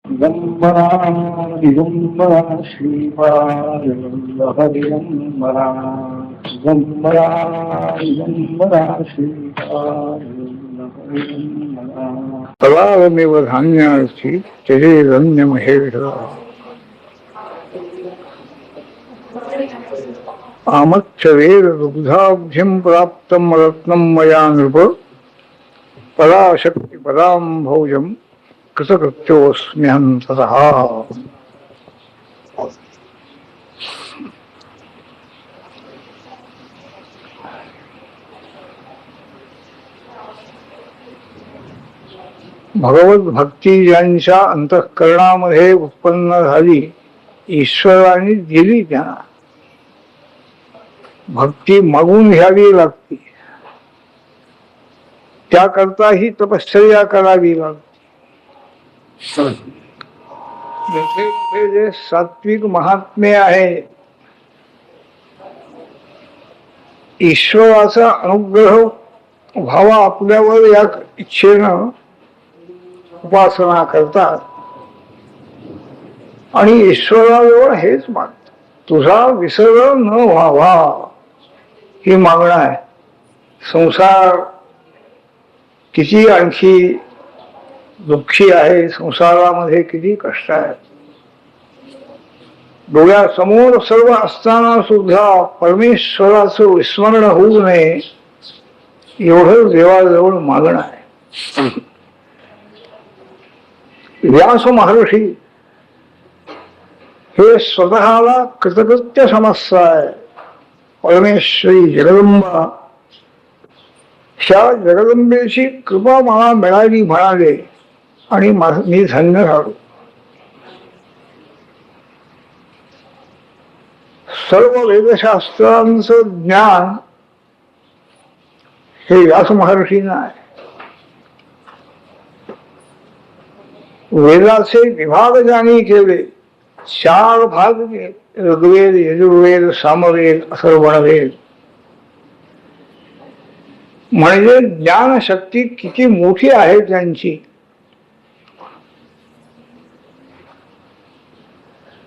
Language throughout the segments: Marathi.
दिगंबरा दिगंबरा श्रीपाद वल्लभ दिगंबरा दिगंबरा दिगंबरा श्रीपाद वल्लभ दिगंबरा तलावमेव धान्यार्थी तेरे रम्य महेश आमच्च वेद दुग्धाब्धिं प्राप्तं रत्नं मया नृप पराशक्ति परां भोजं कृतकृत्योऽस्म्यहं ततः। भगवत भक्ती ज्यांच्या अंतःकरणामध्ये उत्पन्न झाली, ईश्वराने दिली त्यांना. भक्ती मागून घ्यावी लागते, त्याकरता ही तपश्चर्या करावी लागते. जे सात्विक महात्म्य आहे, ईश्वराचा अनुग्रह व्हावा आपल्यावर या इच्छेनं उपासना करतात आणि ईश्वराजवळ हेच मागतात, तुझा विसर्ग न व्हावा ही मागणं आहे. संसार किती आणखी दुःखी आहे, संसारामध्ये किती कष्ट आहे. डोळ्यासमोर सर्व असताना सुद्धा परमेश्वराचं विस्मरण होऊ नये एवढं देवाजवळ मागणं आहे. व्यास महर्षी हे स्वतःला कृतकृत्य समजताय. परमेश्वरी जगदंबा, ह्या जगदंबेची कृपा मला मिळाली म्हणाले आणि मी धन्य झालो. सर्व वेदशास्त्रांचं ज्ञान हे व्यास महर्षींना आहे. वेदाचे विभाग ज्यांनी केले, 4 भाग केले, ऋग्वेद, यजुर्वेद, सामवेद, अथर्वणवेद. म्हणजे ज्ञानशक्ती किती मोठी आहे त्यांची.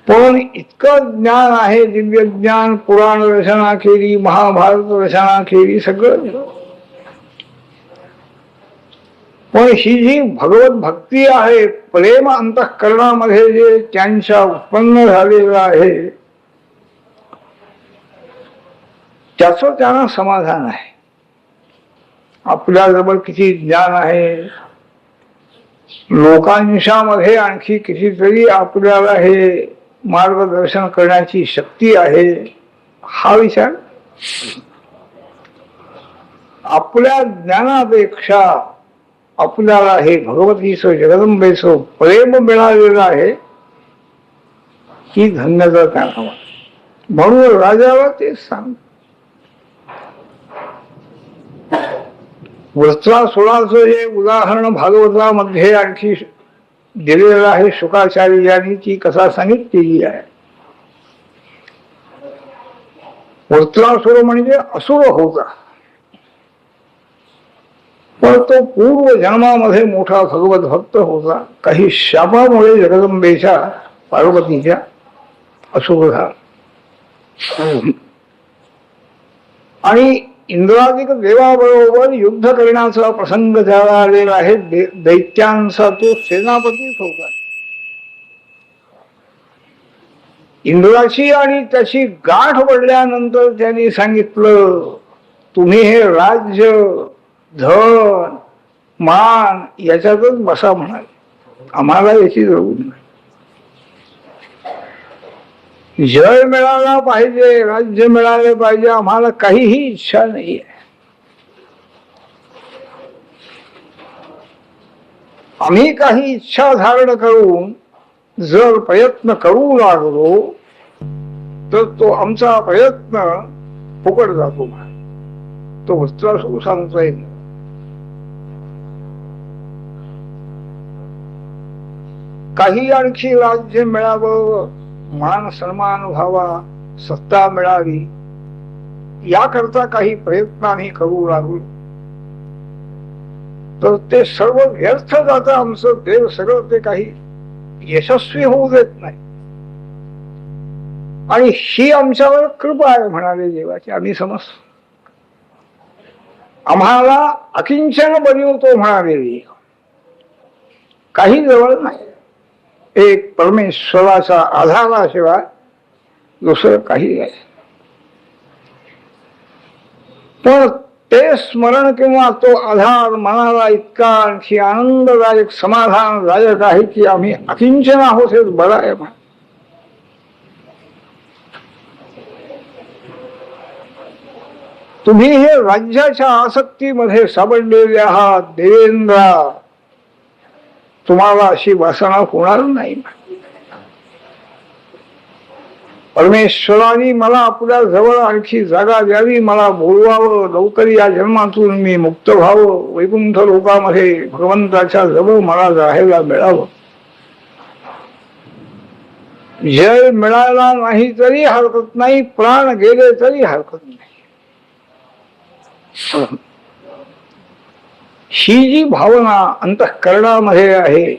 पण इतकं ज्ञान आहे, दिव्य ज्ञान, पुराण रचना केली, महाभारत रचना केली, सगळं. पण ही जी भगवत भक्ती आहे, प्रेम अंतःकरणामध्ये जे त्यांच्या उत्पन्न झालेलं आहे, त्याचं त्यांना समाधान आहे. आपल्याजवळ किती ज्ञान आहे, लोकांच्यामध्ये आणखी कितीतरी आपल्याला हे मार्गदर्शन करण्याची शक्ती आहे, हा विचार. आपल्या ज्ञानापेक्षा आपल्याला हे भगवतीचं, जगदंबेचं प्रेम मिळालेलं आहे, ही धन्यता त्यांना. म्हणून राजाला तेच सांग. वृत्रासुराचं जे उदाहरण भागवतामध्ये आणखी दिलेलं आहे, शुकाचार्यांनी ती कथा सांगितलेली आहे. वृत्रासुर म्हणजे असुर होता, पण तो पूर्व जन्मामध्ये मोठा भगवत भक्त होता. काही शापामुळे जगदंबेच्या, पार्वतीच्या असुर झाला आणि इंद्रादिक देवाबरोबर युद्ध करण्याचा प्रसंग त्याला आलेला आहे. दैत्यांचा तो सेनापतीच होता. इंद्राची आणि त्याची गाठ पडल्यानंतर त्यांनी सांगितलं, तुम्ही हे राज्य, धन, मान याच्यातच बसा म्हणाले, आम्हाला याची जरूर नाही. जय मिळाला पाहिजे, राज्य मिळाले पाहिजे, आम्हाला काहीही इच्छा नाही आहे. आम्ही काही इच्छा धारण करून जर प्रयत्न करू लागलो तर तो आमचा प्रयत्न फुकट जातो. तो वृत्रासुर सांगतोय, काही आणखी राज्य मिळावं, मान सन्मान व्हावा, सत्ता मिळावी, याकरता काही प्रयत्न आम्ही करू लागलो तर ते सर्व व्यर्थ जातं आमचं. देव सगळं ते काही यशस्वी होऊ देत नाही. आणि ही आमच्यावर कृपा आहे म्हणाले देवाची. आम्ही समजतो आम्हाला अकिंचन बनवतो म्हणाले. काही जवळ नाही. एक परमेश्वराचा आधाराशिवाय दुसरं काही नाही. पण ते स्मरण किंवा तो आधार मनाला इतका आणखी आनंददायक समाधानदायक आहे की आम्ही अकिंचन आहोत हे बरं आहे. तुम्ही हे राज्याच्या आसक्तीमध्ये सापडलेले आहात देवेंद्र. तुम्हाला अशी वासना होणार नाही. परमेश्वराने मला आपल्या जवळ आणखी जागा द्यावी, मला बोलवावं, लवकर या जन्मातून मी मुक्त व्हावं, वैकुंठ लोकामध्ये भगवंताच्या जवळ मला राहायला मिळावं. जय मिळाला नाही तरी हरकत नाही, प्राण गेले तरी हरकत नाही. ही जी भावना अंतःकरणामध्ये आहे,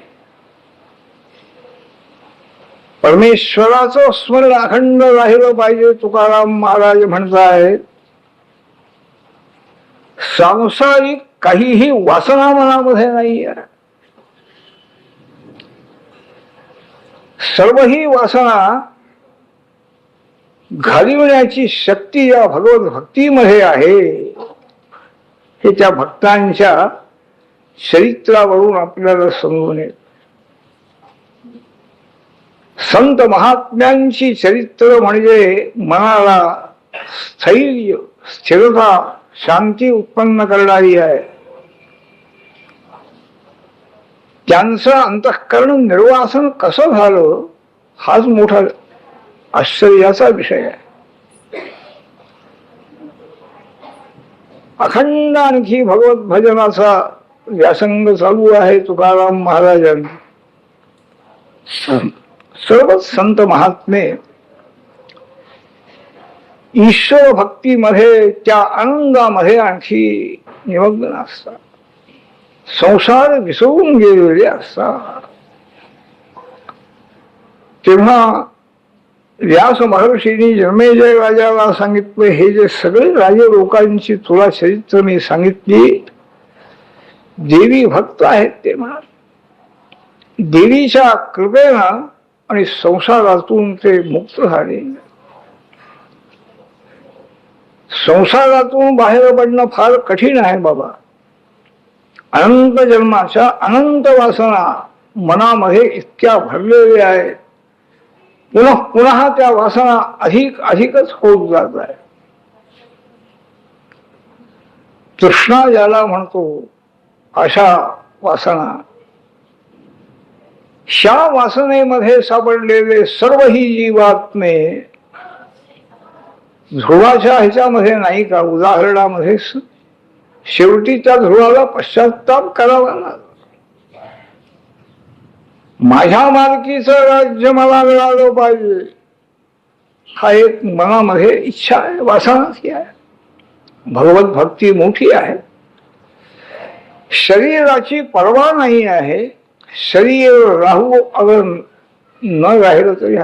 परमेश्वराचं स्मरण अखंड राहिलं पाहिजे. तुकाराम महाराज म्हणतायत सांसारिक काहीही वासना मनामध्ये नाही आहे. सर्व ही वासना घालविण्याची शक्ती या भगवत भक्तीमध्ये आहे. हे त्या भक्तांच्या चरित्रावरून आपल्याला समजून येत. संत महात्म्यांची चरित्र म्हणजे मनाला स्थैर्य, स्थिरता, शांती उत्पन्न करणारी आहे. त्यांचं अंतःकरण निर्वासन कसं झालं हाच मोठा आश्चर्याचा विषय आहे. अखंड आणखी भगवत भजनाचा व्यासंग चालू आहे तुकाराम महाराजांनी. सर्वच संत महात्मे ईश्वर भक्तीमध्ये त्या आनंदामध्ये आणखी निमग्न असतात. संसार विसरून गेलेले असतात. तेव्हा व्यास महर्षींनी जन्मेजय राजाला सांगितलं, हे जे सगळे राजे लोकांची तुला चरित्र मी सांगितली, देवी भक्त आहेत ते म्हणा. देवीच्या कृपेनं आणि संसारातून ते मुक्त झाले. संसारातून बाहेर पडणं फार कठीण आहे बाबा. अनंत जन्माच्या अनंत वासना मनामध्ये इतक्या भरलेल्या आहेत. पुन्हा पुन्हा त्या वासना अधिक अधिकच होत जात आहे. तृष्णा ज्याला म्हणतो अशा वासना, ह्या वासनेमध्ये सापडलेले सर्व ही जीवात्मे ध्रुवाच्या ह्याच्यामध्ये नाही का, उदाहरणामध्ये शेवटी त्या ध्रुवाला पश्चाताप करावा लागला. माझ्या मालकीचं राज्य मला मिळालं पाहिजे, हा एक मनामध्ये इच्छा आहे, वासनाची आहे. भगवत भक्ती मोठी आहे. शरीराची पर्वा नाही आहे. शरीर राहू अगर न राहिलं तरी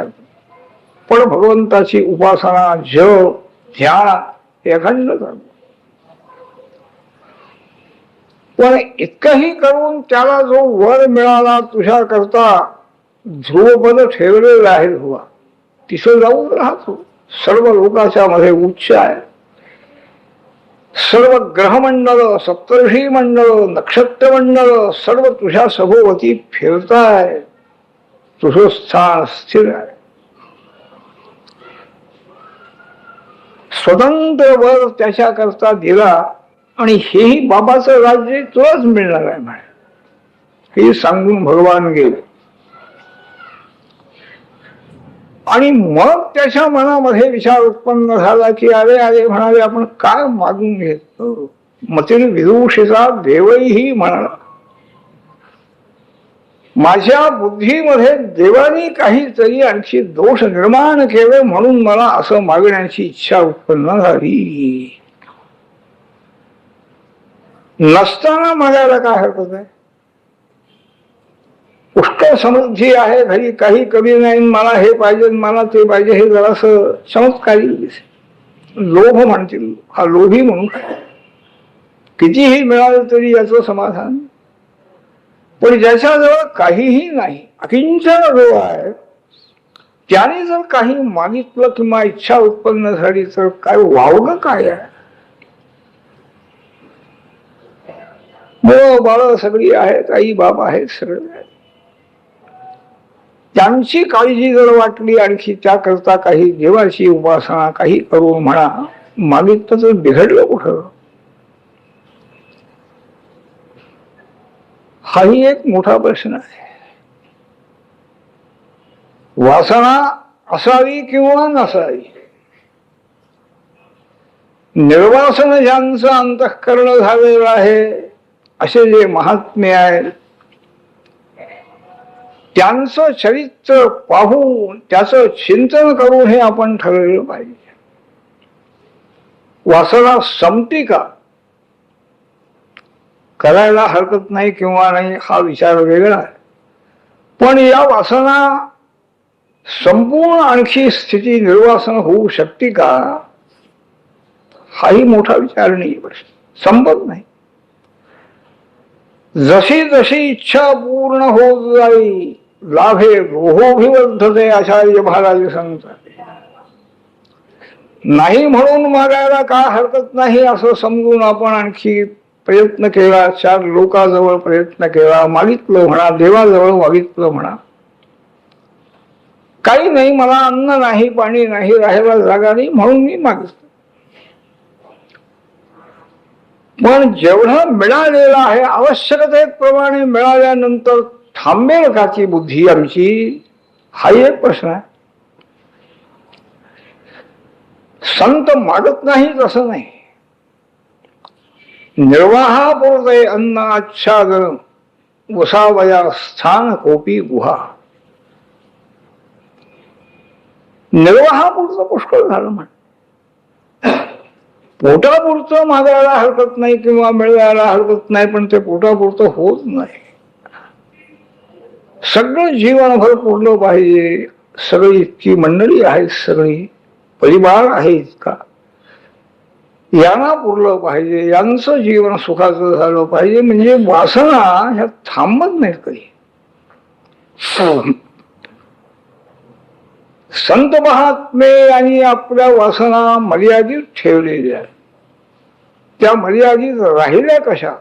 पण भगवंताची उपासना, जप, ध्यान हे अखंड करतो. पण इतकंही करून त्याला जो वर मिळाला तुझ्या करता, ध्रुवपद ठेवलेलं आहे ध्रुवा, तिथं जाऊन राहतो. सर्व लोकांच्या मध्ये उच्च आहे. सर्व ग्रहमंडळ, सप्तर्षी मंडळ, नक्षत्र मंडळ सर्व तुझ्या सभोवती फिरताय. तुझं स्थान स्थिर आहे. स्वतंत्र वर त्याच्या करता दिला आणि हेही बाबाचं राज्य तुलाच मिळणार आहे म्हणे, हे सांगून भगवान गेले. आणि मग त्याच्या मनामध्ये विचार उत्पन्न झाला की अरे अरे म्हणाले आपण काय मागून घेतो. मतील विदुषीचा देवही म्हणाला, माझ्या बुद्धीमध्ये देवानी काहीतरी आणखी दोष निर्माण केले म्हणून मला असं मागण्याची इच्छा उत्पन्न झाली. नसताना मागायला काय हरकत आहे. पुष्कळ समृद्धी आहे घरी, काही कमी नाही, मला हे पाहिजे मला ते पाहिजे, हे जरासं चमत्कारी लोभ म्हणतील, हा लोभी म्हणून कितीही मिळालं तरी याचं समाधान. पण ज्याच्याजवळ काहीही नाही, अकिंचन जो आहे, त्याने जर काही मागितलं किंवा इच्छा उत्पन्न झाली तर काय वावगं काय आहे. मुलं बाळ सगळी आहेत, आई बाप आहेत, सगळे आहेत. त्यांची काळजी जर वाटली आणखी त्याकरता काही देवाची उपासना काही करून म्हणा मागितलं तर बिघडलं कुठं. हाही एक मोठा प्रश्न आहे. वासना असावी किंवा नसावी, निर्वासन ज्यांचं अंतःकरण झालेलं आहे असे जे महात्मे आहेत त्यांचं चरित्र पाहून त्याचं चिंतन करून हे आपण ठरवलं पाहिजे. वासना संपती का, करायला हरकत नाही किंवा नाही हा विचार वेगळा आहे. पण या वासना संपूर्ण आणखी स्थिती निर्वासन होऊ शकते का, हाही मोठा विचार नाही. प्रश्न संपत नाही. जशी जशी इच्छा पूर्ण होत जाई लाभे रोहोभिवर्धते आचार्य महाराज सांगतात. नाही म्हणून मागायला काय हरकत नाही असं समजून आपण आणखी प्रयत्न केला, चार लोकांजवळ प्रयत्न केला, मागितलं म्हणा, देवाजवळ मागितलं म्हणा, काही नाही, मला अन्न नाही, पाणी नाही, राहायला जागा नाही म्हणून मी मागितलं. पण जेवढं मिळालेलं आहे आवश्यकतेप्रमाणे मिळाल्यानंतर थांबेल का ती बुद्धी आमची, हा एक प्रश्न आहे. संत मागत नाही तसं नाही. निर्वाहापुरते अन्न आच्छादन वसावया स्थान कोपी गुहा. निर्वाहापुरतं पुष्कळ झालं म्हण. पोटापुरतं मागायला हरकत नाही किंवा मिळवायला हरकत नाही, पण ते पोटापुरतं होत नाही. सगळं जीवनभर पुरलं पाहिजे. सगळी इतकी मंडळी आहेत, सगळी परिवार आहे इतका, यांना पुरलं पाहिजे, यांचं जीवन सुखाचं झालं पाहिजे. म्हणजे वासना ह्या थांबत नाहीत कधी. संत महात्मे आणि आपल्या वासना मर्यादित ठेवलेल्या, त्या मर्यादित राहिल्या कशा.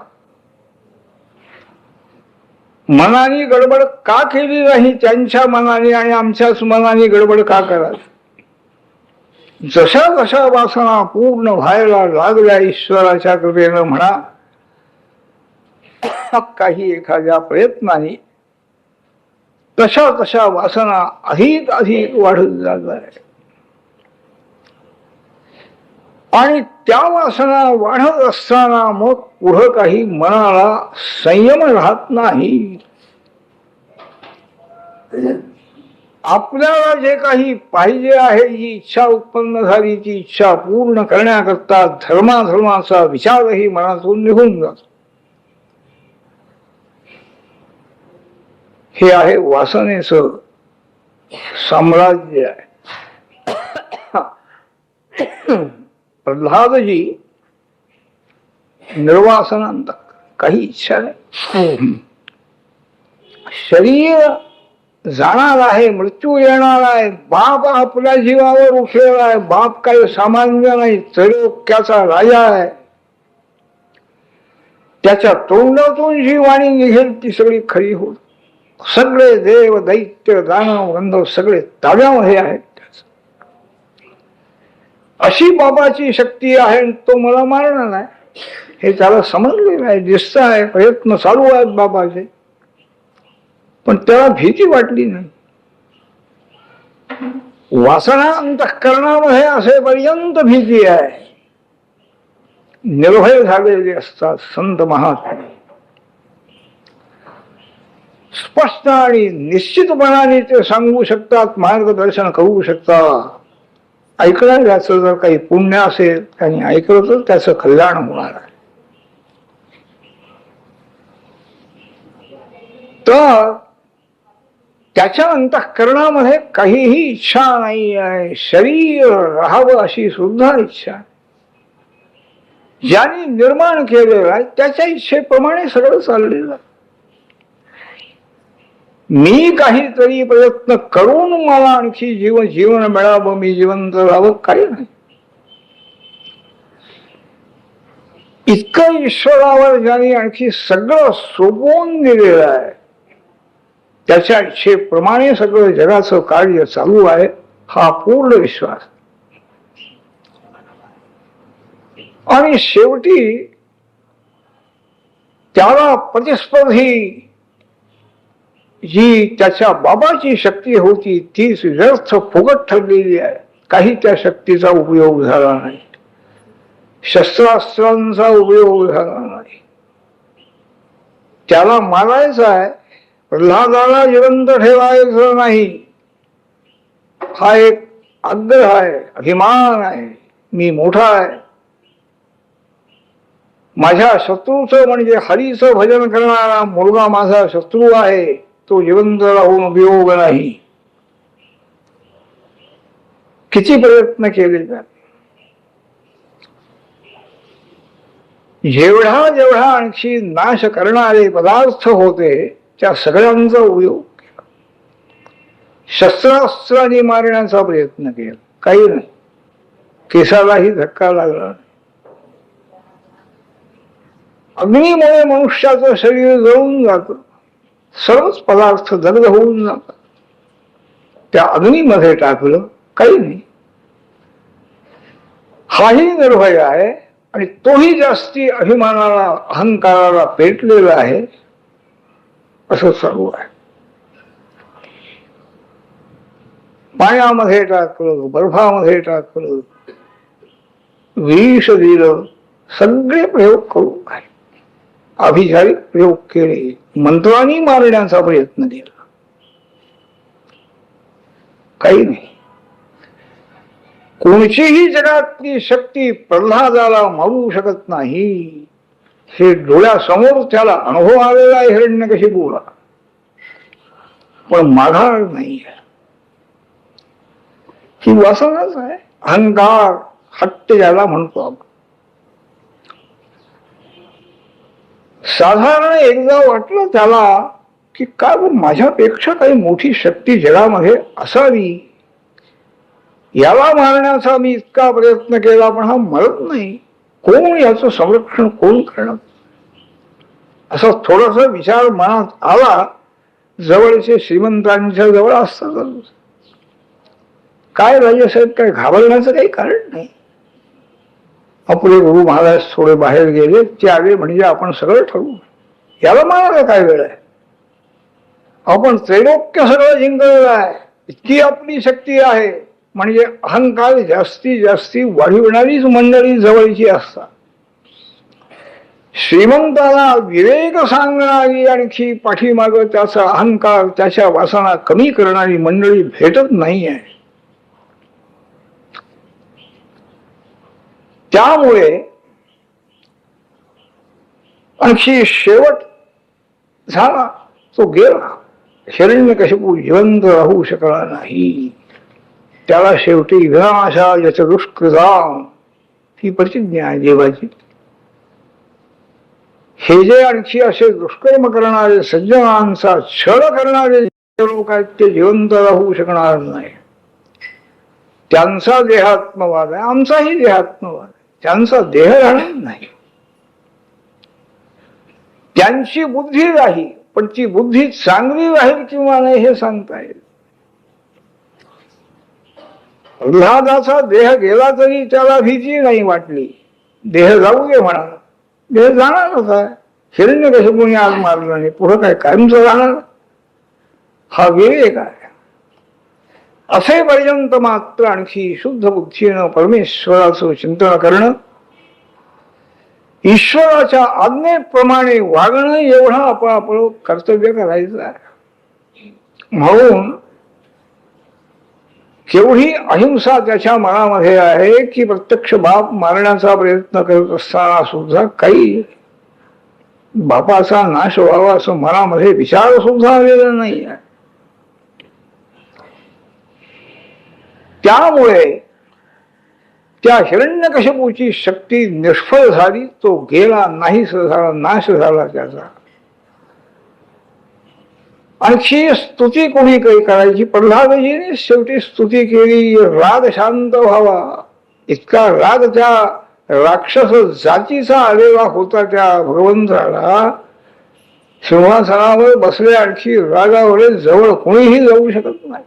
मनाने गडबड का केली नाही त्यांच्या मनाने आणि आमच्याच मनाने गडबड का करावी. जशा जशा वासना पूर्ण व्हायला लागल्या ईश्वराच्या कृपेनं म्हणा, काही एखाद्या प्रयत्नाने तशा तशा वासना अधिक अधिक वाढत जात आहे. आणि त्या वासना वाढत असताना मग पुढं काही मनाला संयम राहत नाही. आपल्याला जे काही पाहिजे आहे, जी इच्छा उत्पन्न झाली, ती इच्छा पूर्ण करण्याकरता धर्माधर्माचा विचारही मनातून निघून जातो. हे आहे वासनेचं साम्राज्य आहे. प्रल्हादजी निर्वासनांत काही इच्छा नाही. शरीर जाणार आहे, मृत्यू येणार आहे, बाप आपल्या जीवावर उठलेला आहे. बाप काही सामान्य नाही, त्रैलोक्याचा राजा आहे. त्याच्या तोंडातून जी वाणी निघेल ती सगळी खरी होत. सगळे देव दैत्य दानव गंधर्व सगळे ताब्यामध्ये आहेत. अशी बाबाची शक्ती आहे. तो मला मारणार नाही हे त्याला समजलेलं आहे, दिसत आहे, प्रयत्न चालू आहेत बाबाचे, पण त्याला भीती वाटली नाही. वासना अंतःकरणामध्ये असेपर्यंत भीती आहे. निर्भय झालेले असतात संत महात्मे. स्पष्ट आणि निश्चितपणाने ते सांगू शकतात, मार्गदर्शन करू शकतात. ऐकणाऱ्याचं जर काही पुण्य असेल त्यांनी ऐकलं तर त्याचं कल्याण होणार आहे. तर त्याच्या अंतःकरणामध्ये काहीही इच्छा नाही आहे. शरीर राहावं अशी सुद्धा इच्छा आहे. ज्याने निर्माण केलेलं आहे त्याच्या इच्छेप्रमाणे सगळं चाललेलं आहे. मी काहीतरी प्रयत्न करून मला आणखी जीवन मिळावं, मी जिवंत राहावं, काही नाही. इतकं ईश्वरावर ज्याने आणखी सगळं सोपवून दिलेलं आहे, त्याच्या इच्छेप्रमाणे सगळं जगाचं कार्य चालू आहे, हा पूर्ण विश्वास. आणि शेवटी त्याला प्रतिस्पर्धी जी त्याच्या बाबाची शक्ती होती तीच व्यर्थ फुकट ठरलेली आहे. काही त्या शक्तीचा उपयोग झाला नाही, शस्त्रास्त्रांचा उपयोग झाला नाही. त्याला मारायचं आहे, प्रल्हादाला जिवंत ठेवायचं नाही. हा एक आग्रह आहे, अभिमान आहे, मी मोठा आहे. माझ्या शत्रूचं म्हणजे हरीचं भजन करणारा मुलगा माझा शत्रू आहे, तो जिवंत राहून उपयोग नाही. किती प्रयत्न केले जाते. जेवढा जेवढा आणखी नाश करणारे पदार्थ होते त्या सगळ्यांचा उपयोग केला. शस्त्रास्त्राने मारण्याचा प्रयत्न केला, काही नाही. केसालाही धक्का लागला. अग्नीमुळे मनुष्याचं शरीर जळून जातं, सर्वच पदार्थ दग्ध होऊन जातात. त्या अग्नीमध्ये टाकलं, काही नाही. हाही निर्भय आहे आणि तोही जास्ती अभिमानाला अहंकाराला पेटलेला आहे, असं सर्व आहे. पाण्यामध्ये टाकलं, बर्फामध्ये टाकलं, विष दिलं, सगळे प्रयोग करून काय अभिचारिक प्रयोग केले, मंत्रांनी मारण्याचा प्रयत्न केला, काही नाही. कोणतीही जगातली शक्ती प्रल्हादाला मारू शकत नाही, हे डोळ्यासमोर त्याला अनुभव आलेला आहे हिरण्यकशिपूला. पण माघार नाही. ही वासनाच आहे, अहंकार, हट्ट ज्याला म्हणतो आपण. साधारण एकदा वाटलं त्याला की काय माझ्यापेक्षा काही मोठी शक्ती जगामध्ये असावी, याला मारण्याचा मी इतका प्रयत्न केला पण हा मरत नाही, कोण याचं संरक्षण कोण करणार, असा थोडासा विचार मनात आला. जवळचे श्रीमंतांच्या जवळ असतात, काय राजेसाहेब, काय घाबरण्याचं काही कारण नाही. आपले गुरु महाराज थोडे बाहेर गेले, ते आले म्हणजे आपण सगळं ठरवू, याला मारायला काय वेळ आहे, आपण त्रैलोक्य सगळं जिंकलेलं आहे, इतकी आपली शक्ती आहे. म्हणजे अहंकार जास्तीत जास्ती वाढविणारीच मंडळी जवळची असतात. श्रीमंताला विवेक सांगणारी आणखी पाठीमाग त्याचा अहंकार, त्याच्या वासना कमी करणारी मंडळी भेटत नाही आहे. त्यामुळे आणखी शेवट झाला, तो गेला. हिरण्यकशिपू जिवंत राहू शकला नाही. त्याला शेवटी विनाशाय दुष्कृतां ही प्रतिज्ञा आहे देवाची. हे जे आणखी असे दुष्कर्म करणारे, सज्जनांचा छळ करणारे लोक आहेत, ते जिवंत राहू शकणार नाही. त्यांचा देहात्मवाद आहे, आमचाही देहात्मवाद आहे. त्यांचा देह राहणार नाही. त्यांची बुद्धी राहील, पण ती बुद्धी चांगली राहील किंवा नाही हे सांगता येईल. प्रल्हादाचा देह गेला तरी त्याला भीती नाही वाटली. देह जाऊ दे म्हणा, देह जाणारच आहे. हिरण्यकशिपूने आज मारलं नाही, पुढं काय कायमचं राहणार. हा विवेक आहे. असेपर्यंत मात्र आणखी शुद्ध बुद्धीनं परमेश्वराचं चिंतन करणं, ईश्वराच्या आज्ञेप्रमाणे वागणं, एवढं आपलं कर्तव्य करायचं आहे. म्हणून केवढी अहिंसा त्याच्या मनामध्ये आहे की प्रत्यक्ष बाप मारण्याचा प्रयत्न करत असताना सुद्धा काही बापाचा नाश व्हावा असं मनामध्ये विचार सुद्धा आलेला नाही आहे. त्यामुळे त्या हिरण्यकशिपूची शक्ती निष्फळ झाली, तो गेला, नाहीस झाला, नाश झाला त्याचा. आणखी स्तुती कोणी काही करायची? प्रल्हादजीने शेवटी स्तुती केली, राग शांत व्हावा. इतका राग त्या राक्षस जातीचा आलेला होता त्या भगवंताला. सिंहासनावर बसले, आणखी रागावर जवळ कोणीही जाऊ शकत नाही.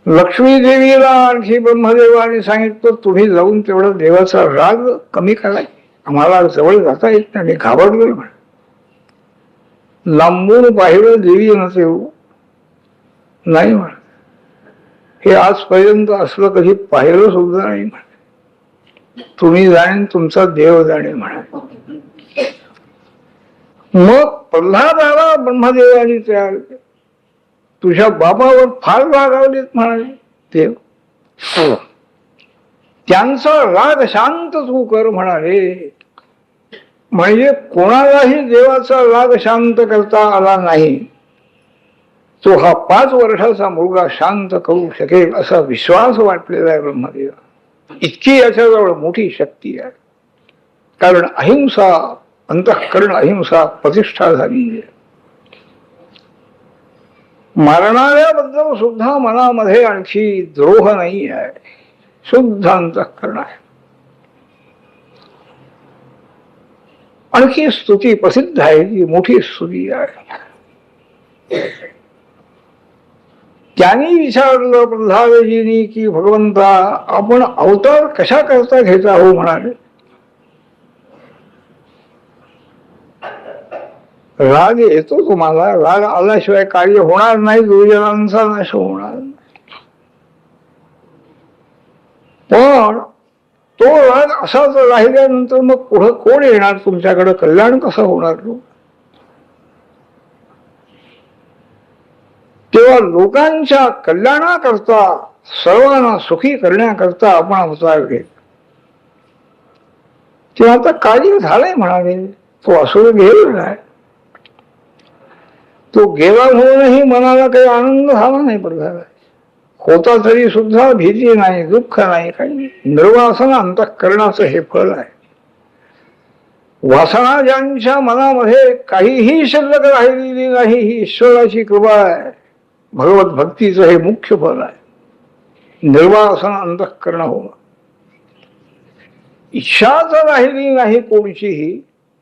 लक्ष्मी देवीला आणखी ब्रह्मदेवाने सांगितलं, तुम्ही जाऊन तेवढा देवाचा राग कमी करायचा, आम्हाला जवळ जाता येत नाही, घाबरलोय म्हणे. लांबून पाहिलं देवी नसे नाही म्हणे, हे आजपर्यंत असलं कधी पाहिलं सुद्धा नाही म्हणे, तुम्ही जाणे तुमचा देव जाणे म्हणे. मग प्रल्हादाला ब्रह्मदेवाने तयार केलं. तुझ्या बाबावर फार रागावलेत म्हणाले देव, त्यांचा राग शांत तू कर म्हणाले. म्हणजे कोणालाही देवाचा राग शांत करता आला नाही, तो हा 5 वर्षाचा मुलगा शांत करू शकेल असा विश्वास वाटलेला आहे ब्रह्मदेवा. इतकी याच्याजवळ मोठी शक्ती आहे. कारण अहिंसा, अंतःकरण अहिंसा प्रतिष्ठा झाली आहे. मारणाऱ्याबद्दल सुद्धा मनामध्ये आणखी द्रोह नाही आहे, शुद्ध अंतःकरण आहे. आणखी स्तुती प्रसिद्ध आहे, ती मोठी स्तुती आहे. त्यांनी विचारलं प्रल्हादजींनी की भगवंता, आपण अवतार कशा करता घेता हो म्हणाले. राग येतो तुम्हाला, राग आल्याशिवाय कार्य होणार नाही, दुर्जनांचा नाश होणार नाही. पण तो राग असाच राहिल्यानंतर मग पुढं कोण येणार तुमच्याकडे, कल्याण कसं होणार? तेव्हा लोकांच्या कल्याणाकरता, सर्वांना सुखी करण्याकरता आपण अवतार घेत. तेव्हा आता कार्य झालंय म्हणाले, तो असुर गेलेला आहे. तो गेला म्हणूनही मनाला काही आनंद झाला नाही पडला, होता तरी सुद्धा भीती नाही, दुःख नाही, काही. निर्वासन अंतःकरणाचं हे फळ आहे. वासना ज्यांच्या मनामध्ये काहीही शिल्लक राहिलेली नाही, ही ईश्वराची कृपा आहे. भगवत भक्तीचं हे मुख्य फळ आहे, निर्वासन अंतःकरण होणं. इच्छाच राहिली नाही कोणचीही,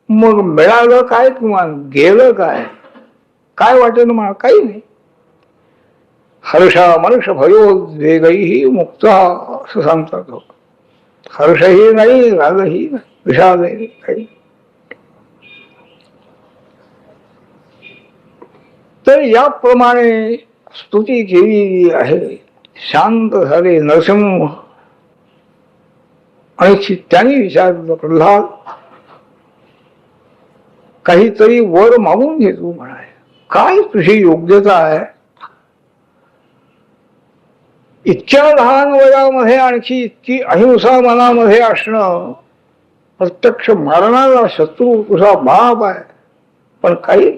मग मिळालं काय किंवा गेलं काय, काय वाटेल मला? काही नाही. हर्षा मनुष भयोद्वेगही मुक्त असं सांगतात. हर्षही नाही, रागही नाही, विषादही काही. तर याप्रमाणे स्तुती केलेली आहे. शांत झाले नरसिंह. आणि त्यांनी विचारलं, प्रल्हाद काहीतरी वर मागून घे तू म्हणाले, काय तुझी योग्यता आहे? इतक्या लहान वयामध्ये आणखी इतकी अहिंसा मनामध्ये असणं, प्रत्यक्ष मारणारा शत्रू तुझा बाप आहे, पण काही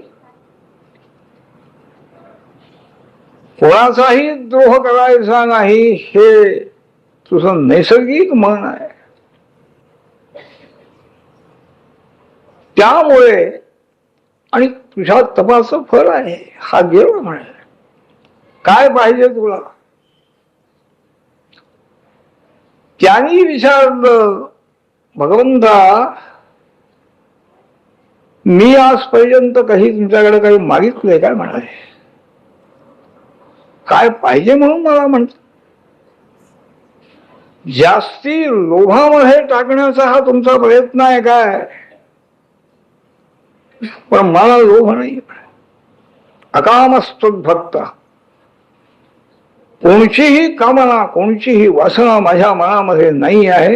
कोणाचाही द्रोह करायचा नाही, हे तुझं नैसर्गिक मन आहे. त्यामुळे आणि तुझ्या तपाचं फळ आहे, हा गेला म्हणे. काय पाहिजे तुला? त्यांनी विचारलं, भगवंता मी आजपर्यंत काही तुमच्याकडे काही मागितलंय काय म्हणाले? काय पाहिजे म्हणून मला म्हणत? जास्ती लोभामध्ये टाकण्याचा हा तुमचा प्रयत्न आहे काय? पण मला लोभ नाही. अकामस्तुद्भक्ता, कोणचीही कामना, कोणचीही वासना माझ्या मनामध्ये नाही आहे.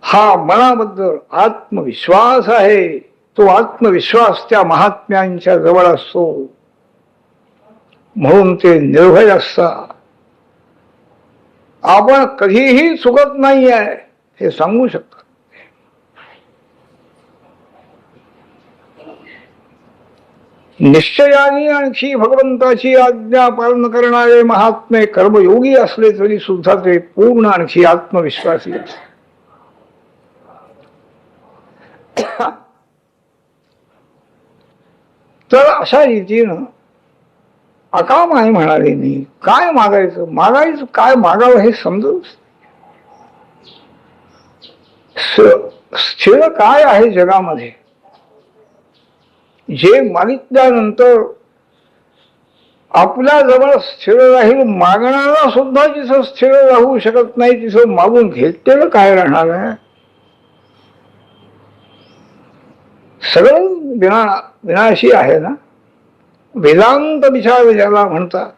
हा मनाबद्दल आत्मविश्वास आहे. तो आत्मविश्वास त्या महात्म्यांच्या जवळ असतो, म्हणून ते निर्भय असतात. आपण कधीही चुकत नाही आहे हे सांगू शकतात. निश्चयाने आणखी भगवंताची आज्ञा पालन करणारे महात्मे कर्मयोगी असले तरी सुद्धा ते पूर्ण आणखी आत्मविश्वासी असतात. तर अशा रीतीनं अकाम आहे म्हणाले नाही. काय मागायचं काय मागावं हे समजत. स्थिर काय आहे जगामध्ये, जे मागितल्यानंतर आपल्या जवळ स्थिर राहील. मागणारा सुद्धा जिथं स्थिर राहू शकत नाही तिथं मागून घेतलेलं काय राहणार आहे. सगळं विनाशी आहे ना. वेदांत विचार ज्याला म्हणतात,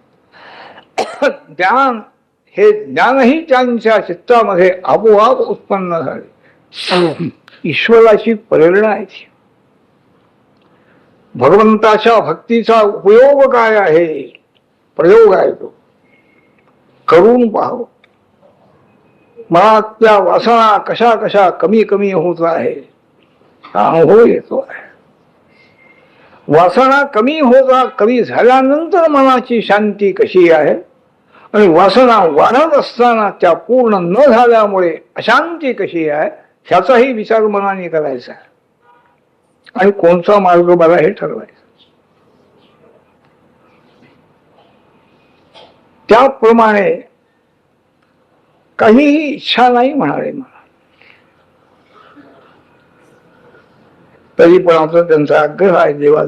ज्ञान हे ज्ञानही त्यांच्या चित्तामध्ये आपोआप उत्पन्न झाले. ईश्वराची प्रेरणा आहे ती. भगवंताच्या भक्तीचा उपयोग काय आहे, प्रयोग आहे तो. करून पाहावं. मनातल्या वासना कशा कशा कमी कमी होत आहे हा अनुभव येतो आहे. वासना कमी झाल्यानंतर मनाची शांती कशी आहे, आणि वासना वाढत असताना त्या पूर्ण न झाल्यामुळे अशांती कशी आहे, ह्याचाही विचार मनाने करायचा आहे. आणि कोणता मार्ग बरा हे ठरवायचं. त्याप्रमाणे काहीही इच्छा नाही म्हणाले मला, तरी पण आता त्यांचा आग्रह आहे देवा.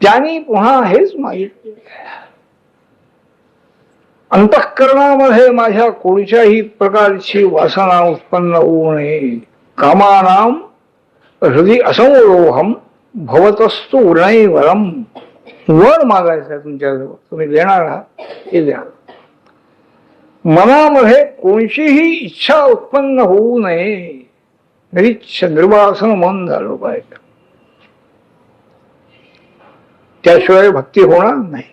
त्यांनी पुन्हा हेच मागितले, अंतःकरणामध्ये माझ्या कोणत्याही प्रकारची वासना उत्पन्न होऊ नये. कामानाम हृदय असंरोहम भवतस्तु वरम. वर मागायचं आहे तुमच्याजवळ, तुम्ही देणार आहात हे द्या. मनामध्ये कोणतीही इच्छा उत्पन्न होऊ नये. निरीच्छ निर्वासन मन झालं पाहिजे. त्याशिवाय भक्ती होणार नाही.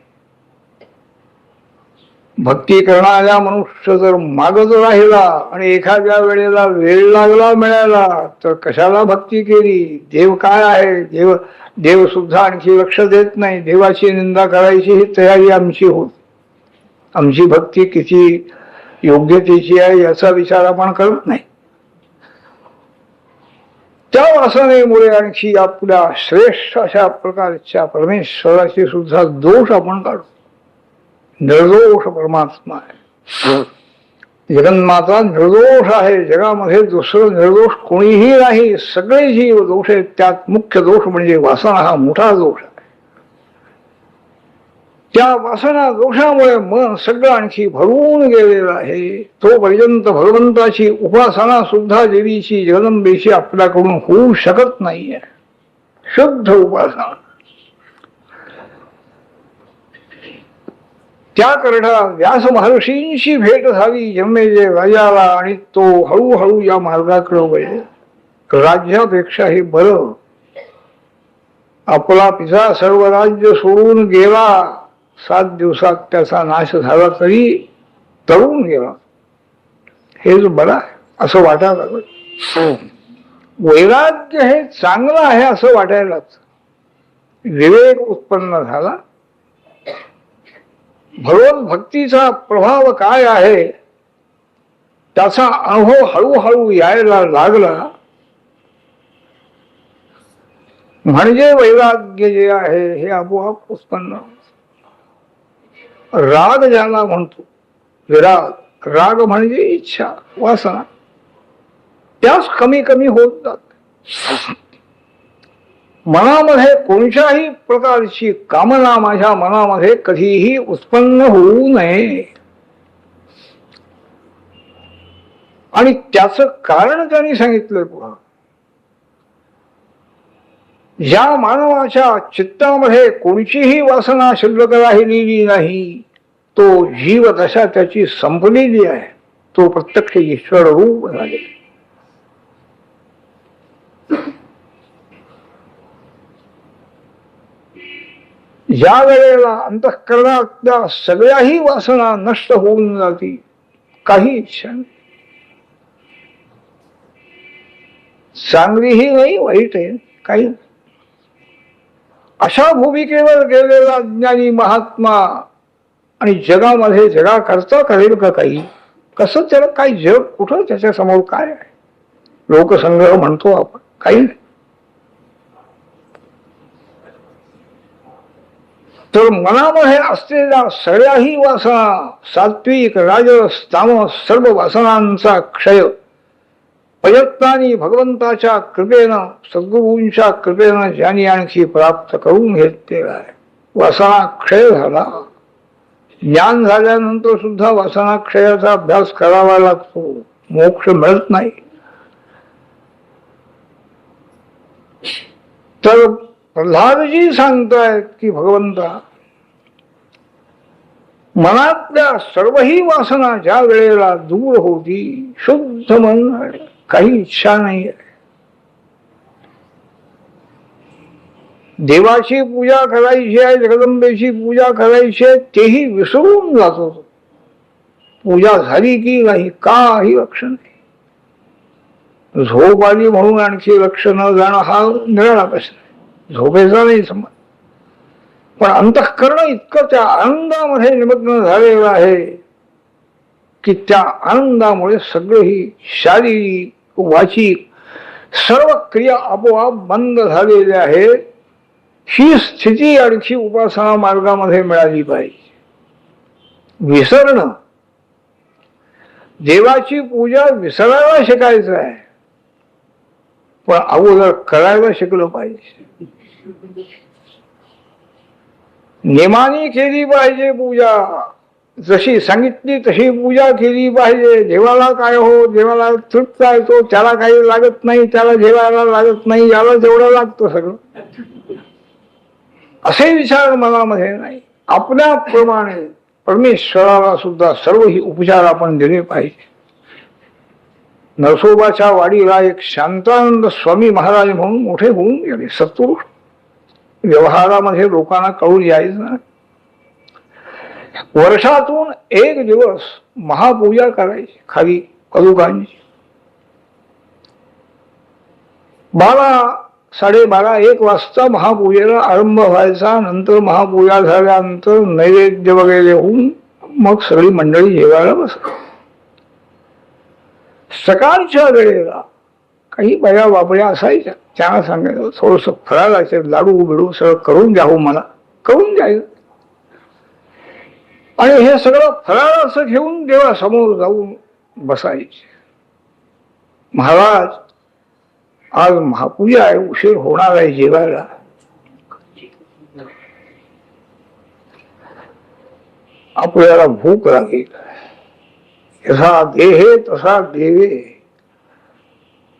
भक्ती करणारा मनुष्य जर मागत राहिला आणि एखाद्या वेळेला वेळ लागला मिळाला तर कशाला भक्ती केली. देव काय आहे, देव सुद्धा आणखी लक्ष देत नाही. देवाची निंदा करायची ही तयारी आमची होत. आमची भक्ती किती योग्यतेची आहे याचा विचार आपण करत नाही. त्या वासनेमुळे आणखी आपल्या श्रेष्ठ अशा प्रकारच्या परमेश्वराचे सुद्धा दोष आपण काढतो. निर्दोष परमात्मा आहे. जगन्माता निर्दोष आहे. जगामध्ये दुसरं निर्दोष कोणीही नाही. सगळे जीव दोष आहेत. त्यात मुख्य दोष म्हणजे वासना हा मोठा दोष आहे. त्या वासना दोषामुळे मन सगळं आणखी भरून गेलेलं आहे. तोपर्यंत भगवंताची उपासना सुद्धा देवीची जगदंबेची आपल्याकडून होऊ शकत नाहीये. शुद्ध उपासना. त्याकरता व्यास महर्षींशी भेट झाली जन्मेजय राजाला, आणि तो हळूहळू या मार्गाकडे वळले. राज्यापेक्षाही बरं. आपला पिता सर्व राज्य सोडून गेला, 7 दिवसात त्याचा नाश झाला तरी तरुण गेला, हेच बरं आहे असं वाटायला लागलं. वैराग्य हे चांगलं आहे असं वाटायलाच. विवेक उत्पन्न झाला. भगवत भक्तीचा प्रभाव काय आहे त्याचा अनुभव हळूहळू यायला लागला. म्हणजे वैराग्य जे आहे हे आपोआप उत्पन्न. राग ज्याला म्हणतो, विराग. राग म्हणजे इच्छा, वासना. त्याच कमी कमी होत जात. मनामध्ये कोणत्याही प्रकारची कामना माझ्या मनामध्ये कधीही उत्पन्न होऊ नये. आणि त्याचं कारण त्यांनी सांगितलं पुढं. ज्या मानवाच्या चित्तामध्ये कोणतीही वासना शिल्लक राहिलेली नाही, तो जीव दशा त्याची संपलेली आहे. तो प्रत्यक्ष ईश्वर रूप झाले. ज्या वेळेला अंतःकरणातल्या सगळ्याही वासना नष्ट होऊन जाती, काही इच्छा नाही. चांगलीही नाही, वाईट आहे काही. अशा भूमिकेवर गेलेला ज्ञानी महात्मा आणि जगामध्ये जगाकरता करेल का काही? कसं त्याला काही जग कुठं त्याच्या समोर काय आहे? लोकसंग्रह म्हणतो आपण, काही नाही. तर मनामध्ये असलेल्या सगळ्याही वासना, सात्विक राजस तामस सर्व वासनांचा क्षय प्रयत्नाने भगवंताच्या कृपेनं सद्गुरूंच्या कृपेनं ज्यांनी आणखी प्राप्त करून घेतलेला आहे, वासना क्षय झाला. ज्ञान झाल्यानंतर सुद्धा वासना क्षयाचा अभ्यास करावा लागतो, मोक्ष मिळत नाही. तर प्रल्हादजी सांगतायत की भगवंता, मनातल्या सर्वही वासना ज्या वेळेला दूर होती, शुद्ध मन झाले, काही इच्छा नाही आहे. देवाची पूजा करायची आहे, जगदंबेची पूजा करायची आहे, तेही विसरून जातो. पूजा झाली की नाही काही लक्ष नाही. झोप आली म्हणून आणखी लक्ष न जाणं हा निराळा प्रश्न आहे, झोपेचा नाही समज. पण अंतःकरण इतकं त्या आनंदामध्ये निमग्न झालेलं आहे की त्या आनंदामुळे सगळेही शारीरिक वाचिक सर्व क्रिया आपोआप बंद झालेल्या आहेत. ही स्थिती आणखी उपासना मार्गामध्ये मिळाली पाहिजे. विसरणं, देवाची पूजा विसरायला शिकायचं आहे, पण अगोदर करायला शिकलं पाहिजे. नियमाने केली पाहिजे पूजा, जशी सांगितली तशी पूजा केली पाहिजे. देवाला काय हो, देवाला तृप्त आहे तो, त्याला काही लागत नाही, त्याला जेवायला लागत नाही, याला जेवढं लागतं सगळं, असे विचार मनामध्ये नाही. आपल्याप्रमाणे परमेश्वराला सुद्धा सर्व ही उपचार आपण दिले पाहिजे. नरसोबाच्या वाडीला एक शांतानंद स्वामी महाराज म्हणून मोठे होऊन गेले, सत्पुरुष. व्यवहारामध्ये लोकांना कळून यायचं. वर्षातून एक दिवस महापूजा करायची खाली कदुकांची. 12, 12:30, 1 वाजता महापूजेला आरंभ व्हायचा. नंतर महापूजा झाल्यानंतर नैवेद्य वगैरे होऊन मग सगळी मंडळी जेवायला बसत. सकाळच्या वेळेला काही बाया बापड्या असायच्या, त्यांना सांगायचं थोडस फराळाचे लाडू बिडू सगळं करून द्यावं, मला करून द्यायचं. आणि हे सगळं फराळाचं घेऊन देवासमोर जाऊन बसायचे. महाराज, आज महापूजा आहे, उशीर होणार आहे जेवायला. आपल्याला भूक लागेल, जसा देहे तसा देवे,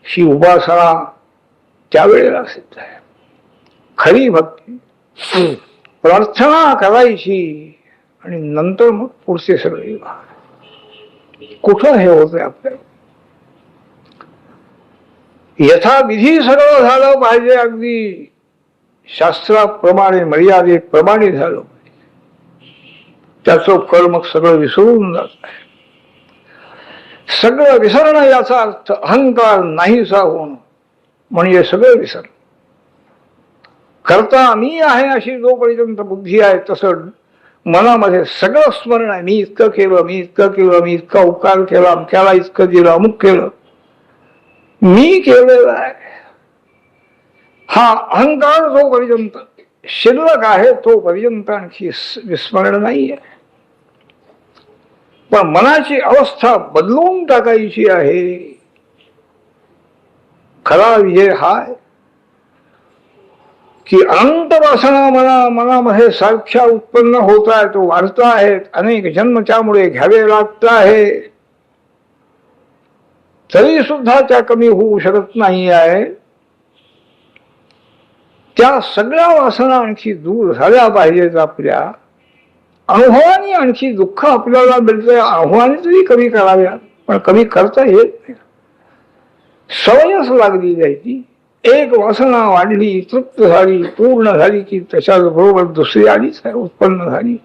ही उपासना त्यावेळेला सिद्ध आहे. खरी भक्ती प्रार्थना करायची आणि नंतर मग पुढचे सगळे कुठं हे होतंय आपल्याला. यथाविधी सगळं झालं पाहिजे, अगदी शास्त्राप्रमाणे मर्यादेप्रमाणे झालं पाहिजे. त्याचं फळ मग सगळं विसरून जात आहे. सगळं विसरणं याचा अर्थ अहंकार नाहीसा होणं, म्हणजे सगळं विसरणं. करता मी आहे अशी जोपर्यंत बुद्धी आहे, तसं मनामध्ये सगळं स्मरण आहे. मी इतकं केलं, मी इतकं केलं, मी इतका उपकार केला, अमक्याला इतकं दिलं, अमुक केलं, मी केलेलं आहे. हा अहंकार जोपर्यंत शिल्लक आहे तोपर्यंत आणखी विस्मरण नाही आहे. पण मनाची अवस्था बदलून टाकायची आहे. खरा विजय हा की अनंत वासना मनामध्ये सारख्या उत्पन्न होत आहेत, वाढत आहेत, अनेक जन्म त्यामुळे घ्यावे लागत आहे, तरी सुद्धा त्या कमी होऊ शकत नाही आहे. त्या सगळ्या वासना आणखी दूर झाल्या पाहिजेत. आपल्या अनुभवाने आणखी दुःख आपल्याला मिळतंय, अनुभवाने तरी कमी कराव्या, पण कमी करता येत नाही. सवयच लागली जायची. एक वासना वाढली, तृप्त झाली, पूर्ण झाली की त्याच्या बरोबर दुसरी आलीच आहे, उत्पन्न झाली.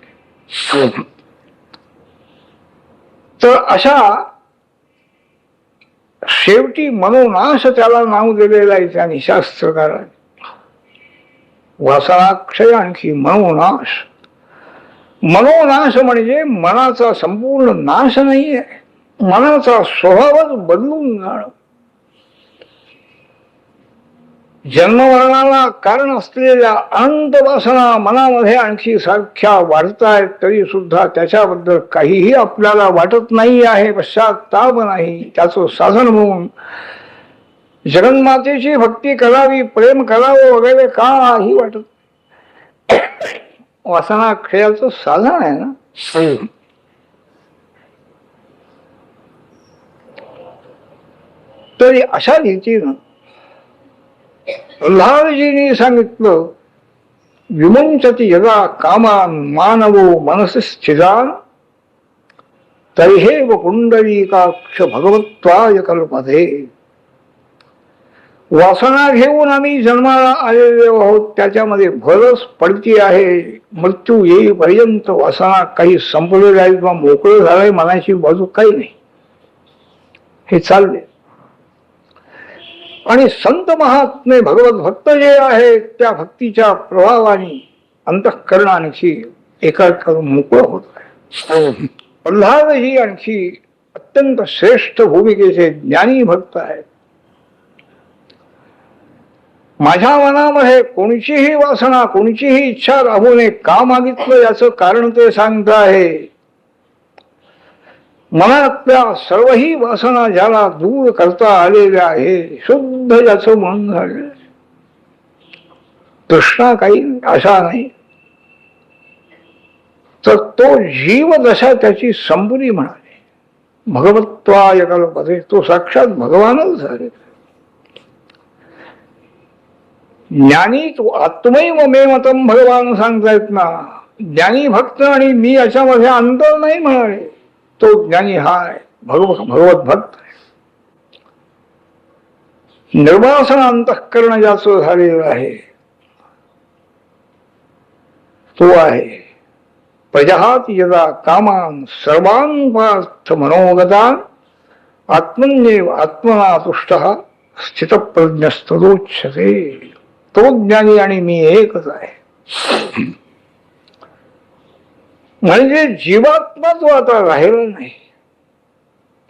तर अशा शेवटी मनोनाश त्याला नाव दिलेलं आहे त्यांनी शास्त्रकारांनी. वासनाक्षय आणखी मनोनाश. मनोनाश म्हणजे मनाचा संपूर्ण नाश नाहीये, मनाचा स्वभावच बदलून जाणं. जन्ममरणाला कारण असलेल्या अनंत वासना मनामध्ये आणखी सारख्या वाढतायत, तरी सुद्धा त्याच्याबद्दल काहीही आपल्याला वाटत नाही आहे, पश्चात्ताप नाही. त्याचं साधन म्हणून जगन्मातेची भक्ती करावी, प्रेम करावं वगैरे काही वाटत. वासना क्षयाचं साधन आहे ना. तरी अशा रीतीनं प्रल्हादजींनी सांगितलं, विमुंचती यदा कामान मानवो मनसी स्थितान तैहेव पुंडरीकाक्ष भगवत्वाय कल्पते. वासना घेऊन आम्ही जन्माला आलेलो आहोत, त्याच्यामध्ये भरच पडती आहे. मृत्यू येईपर्यंत वासना काही संपलेल्या आहेत किंवा मोकळं झालंय, मनाची बाजू काही नाही, हे चालले. आणि संत महात्मे भगवत भक्त जे आहेत, त्या भक्तीच्या प्रभावाने अंतःकरण आणखी एकाकडून मोकळं होत आहे. प्रल्हाद ही आणखी अत्यंत श्रेष्ठ भूमिकेचे ज्ञानी भक्त आहेत. माझ्या मनामध्ये कोणतीही वासना, कोणतीही इच्छा राहू नये. का मागितलं याचं कारण ते सांगत आहे. मनातल्या सर्वही वासना ज्याला दूर करता आलेल्या आहे, शुद्ध ज्याचं मन झालं, तृष्णा काही आशा नाही, तर तो जीव जसा त्याची संपुरी म्हणाले. भगवत्वाय कल्पते, तो साक्षात भगवानच झाले. ज्ञानी तो आत्मैव मे मतम भगवान सांगतायत ना. ज्ञानी भक्त आणि मी याच्यामध्ये अंतर नाही म्हणाले. तो ज्ञानी हा आहे, भगवत भक्त आहे. निर्वासन अंतःकरण ज्याचं झालेलं आहे, तो आहे प्रजहात यदा कामान सर्वान पार्थ मनोगतान आत्मन्येव आत्मना तुष्टः स्थितप्रज्ञस्तदोच्यते. तो ज्ञानी आणि मी एकच आहे. म्हणजे जीवात्मा तो आता राहिला नाही,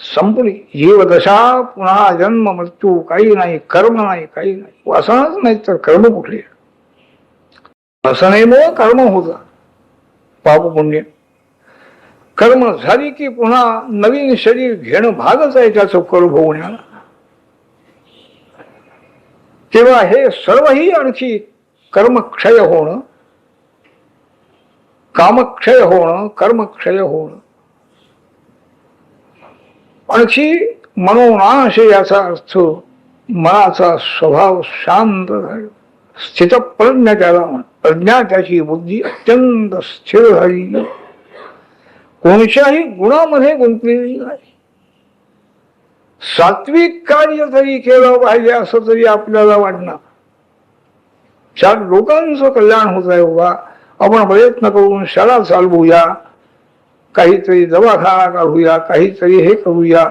संपली जीवदशा. पुन्हा जन्म मृत्यू काही नाही, कर्म नाही, काही नाही. वासनाच नाही तर कर्म कुठले? वासनेमुळे कर्म होता, पाप पुण्य. कर्म झाली की पुन्हा नवीन शरीर घेणं भागच आहे त्याचं कर्म होण्याला. तेव्हा हे सर्वही आणखी कर्मक्षय होणं, कामक्षय होणं, कर्मक्षय होणं, आणखी मनोनाश याचा अर्थ मनाचा स्वभाव शांत झाला, स्थितप्रज्ञ त्याला म्हण. प्रज्ञा त्याची बुद्धी अत्यंत स्थिर झाली, कोणत्याही गुणामध्ये गुंतलेली नाही. सात्विक कार्य तरी केलं पाहिजे असं तरी आपल्याला वाटणार. चार लोकांचं कल्याण होत आहे बाबा, आपण प्रयत्न करून शाळा चालवूया, काहीतरी दवाखाना काढूया, काहीतरी हे करूया,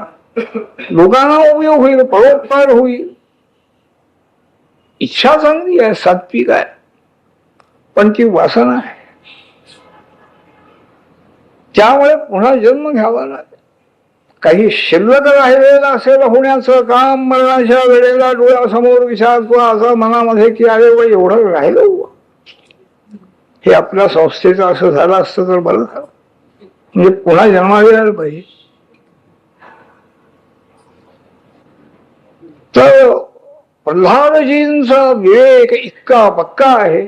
लोकांना उपयोग होईल, परोपकार होईल. इच्छा चांगली आहे, सात्विक आहे, पण ती वासना आहे. त्यामुळे पुन्हा जन्म घ्यावा लागेल. काही शिल्लक राहिलेलं असेल होण्याचं काम, मरणाच्या वेळेला डोळ्यासमोर विचार असा मनामध्ये की अरे व एवढं राहिलं, हे आपल्या संस्थेचं असं झालं असतं तर बरं झालं, म्हणजे पुन्हा जन्माला यायला पाहिजे. तर प्रल्हादजींचा विवेक इतका पक्का आहे,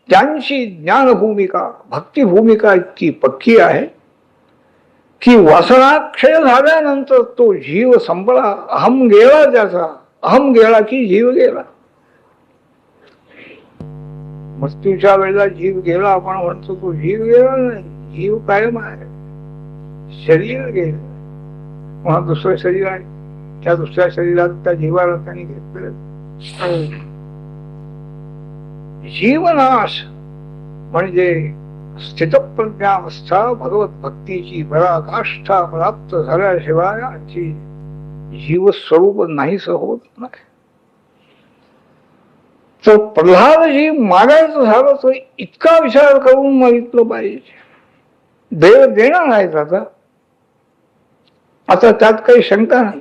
त्यांची ज्ञान भूमिका, भक्ती भूमिका इतकी पक्की आहे की वासनाक्षय झाल्यानंतर तो जीव संपला, अहम गेला. त्याचा अहम गेला की जीव गेला. मृत्यूच्या वेळेला जीव गेला आपण म्हणतो, तो जीव गेला नाही, जीव कायम आहे. शरीर गेलं, पुन्हा दुसरं शरीर आहे, त्या दुसऱ्या शरीरात त्या जीवाला त्यांनी घेतलेलं. जीवनाश म्हणजे स्थितप्रज्ञावस्था, भगवत भक्तीची पराकाष्ठा प्राप्त झाल्याशिवाय आणखी जीवस्वरूप नाहीच होत नाही. तर प्रल्हादजी मागायचं झालं तर इतका विचार करून मागितलं पाहिजे. देव देणार आहेत आता त्यात काही शंका नाही.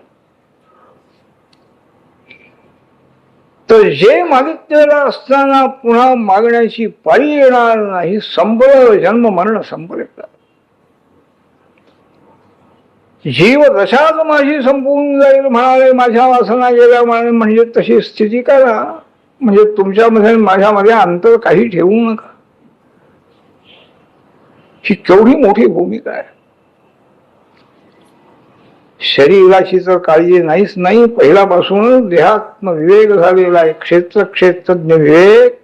तर जे मागितलेलं असताना पुन्हा मागण्याची पाळी येणार नाही. संपलं जन्म मरण संपले. जीव दशाच माझी संपवून जाईल म्हणाले, माझ्या वासना गेल्या म्हणाले, म्हणजे तशी स्थिती करा. म्हणजे तुमच्यामध्ये माझ्यामध्ये अंतर काही ठेवू नका. ही केवढी मोठी भूमिका आहे. शरीराची तर काळजी नाहीच नाही. पहिल्यापासूनच देहात्म विवेक झालेला आहे. क्षेत्रज्ञ विवेक.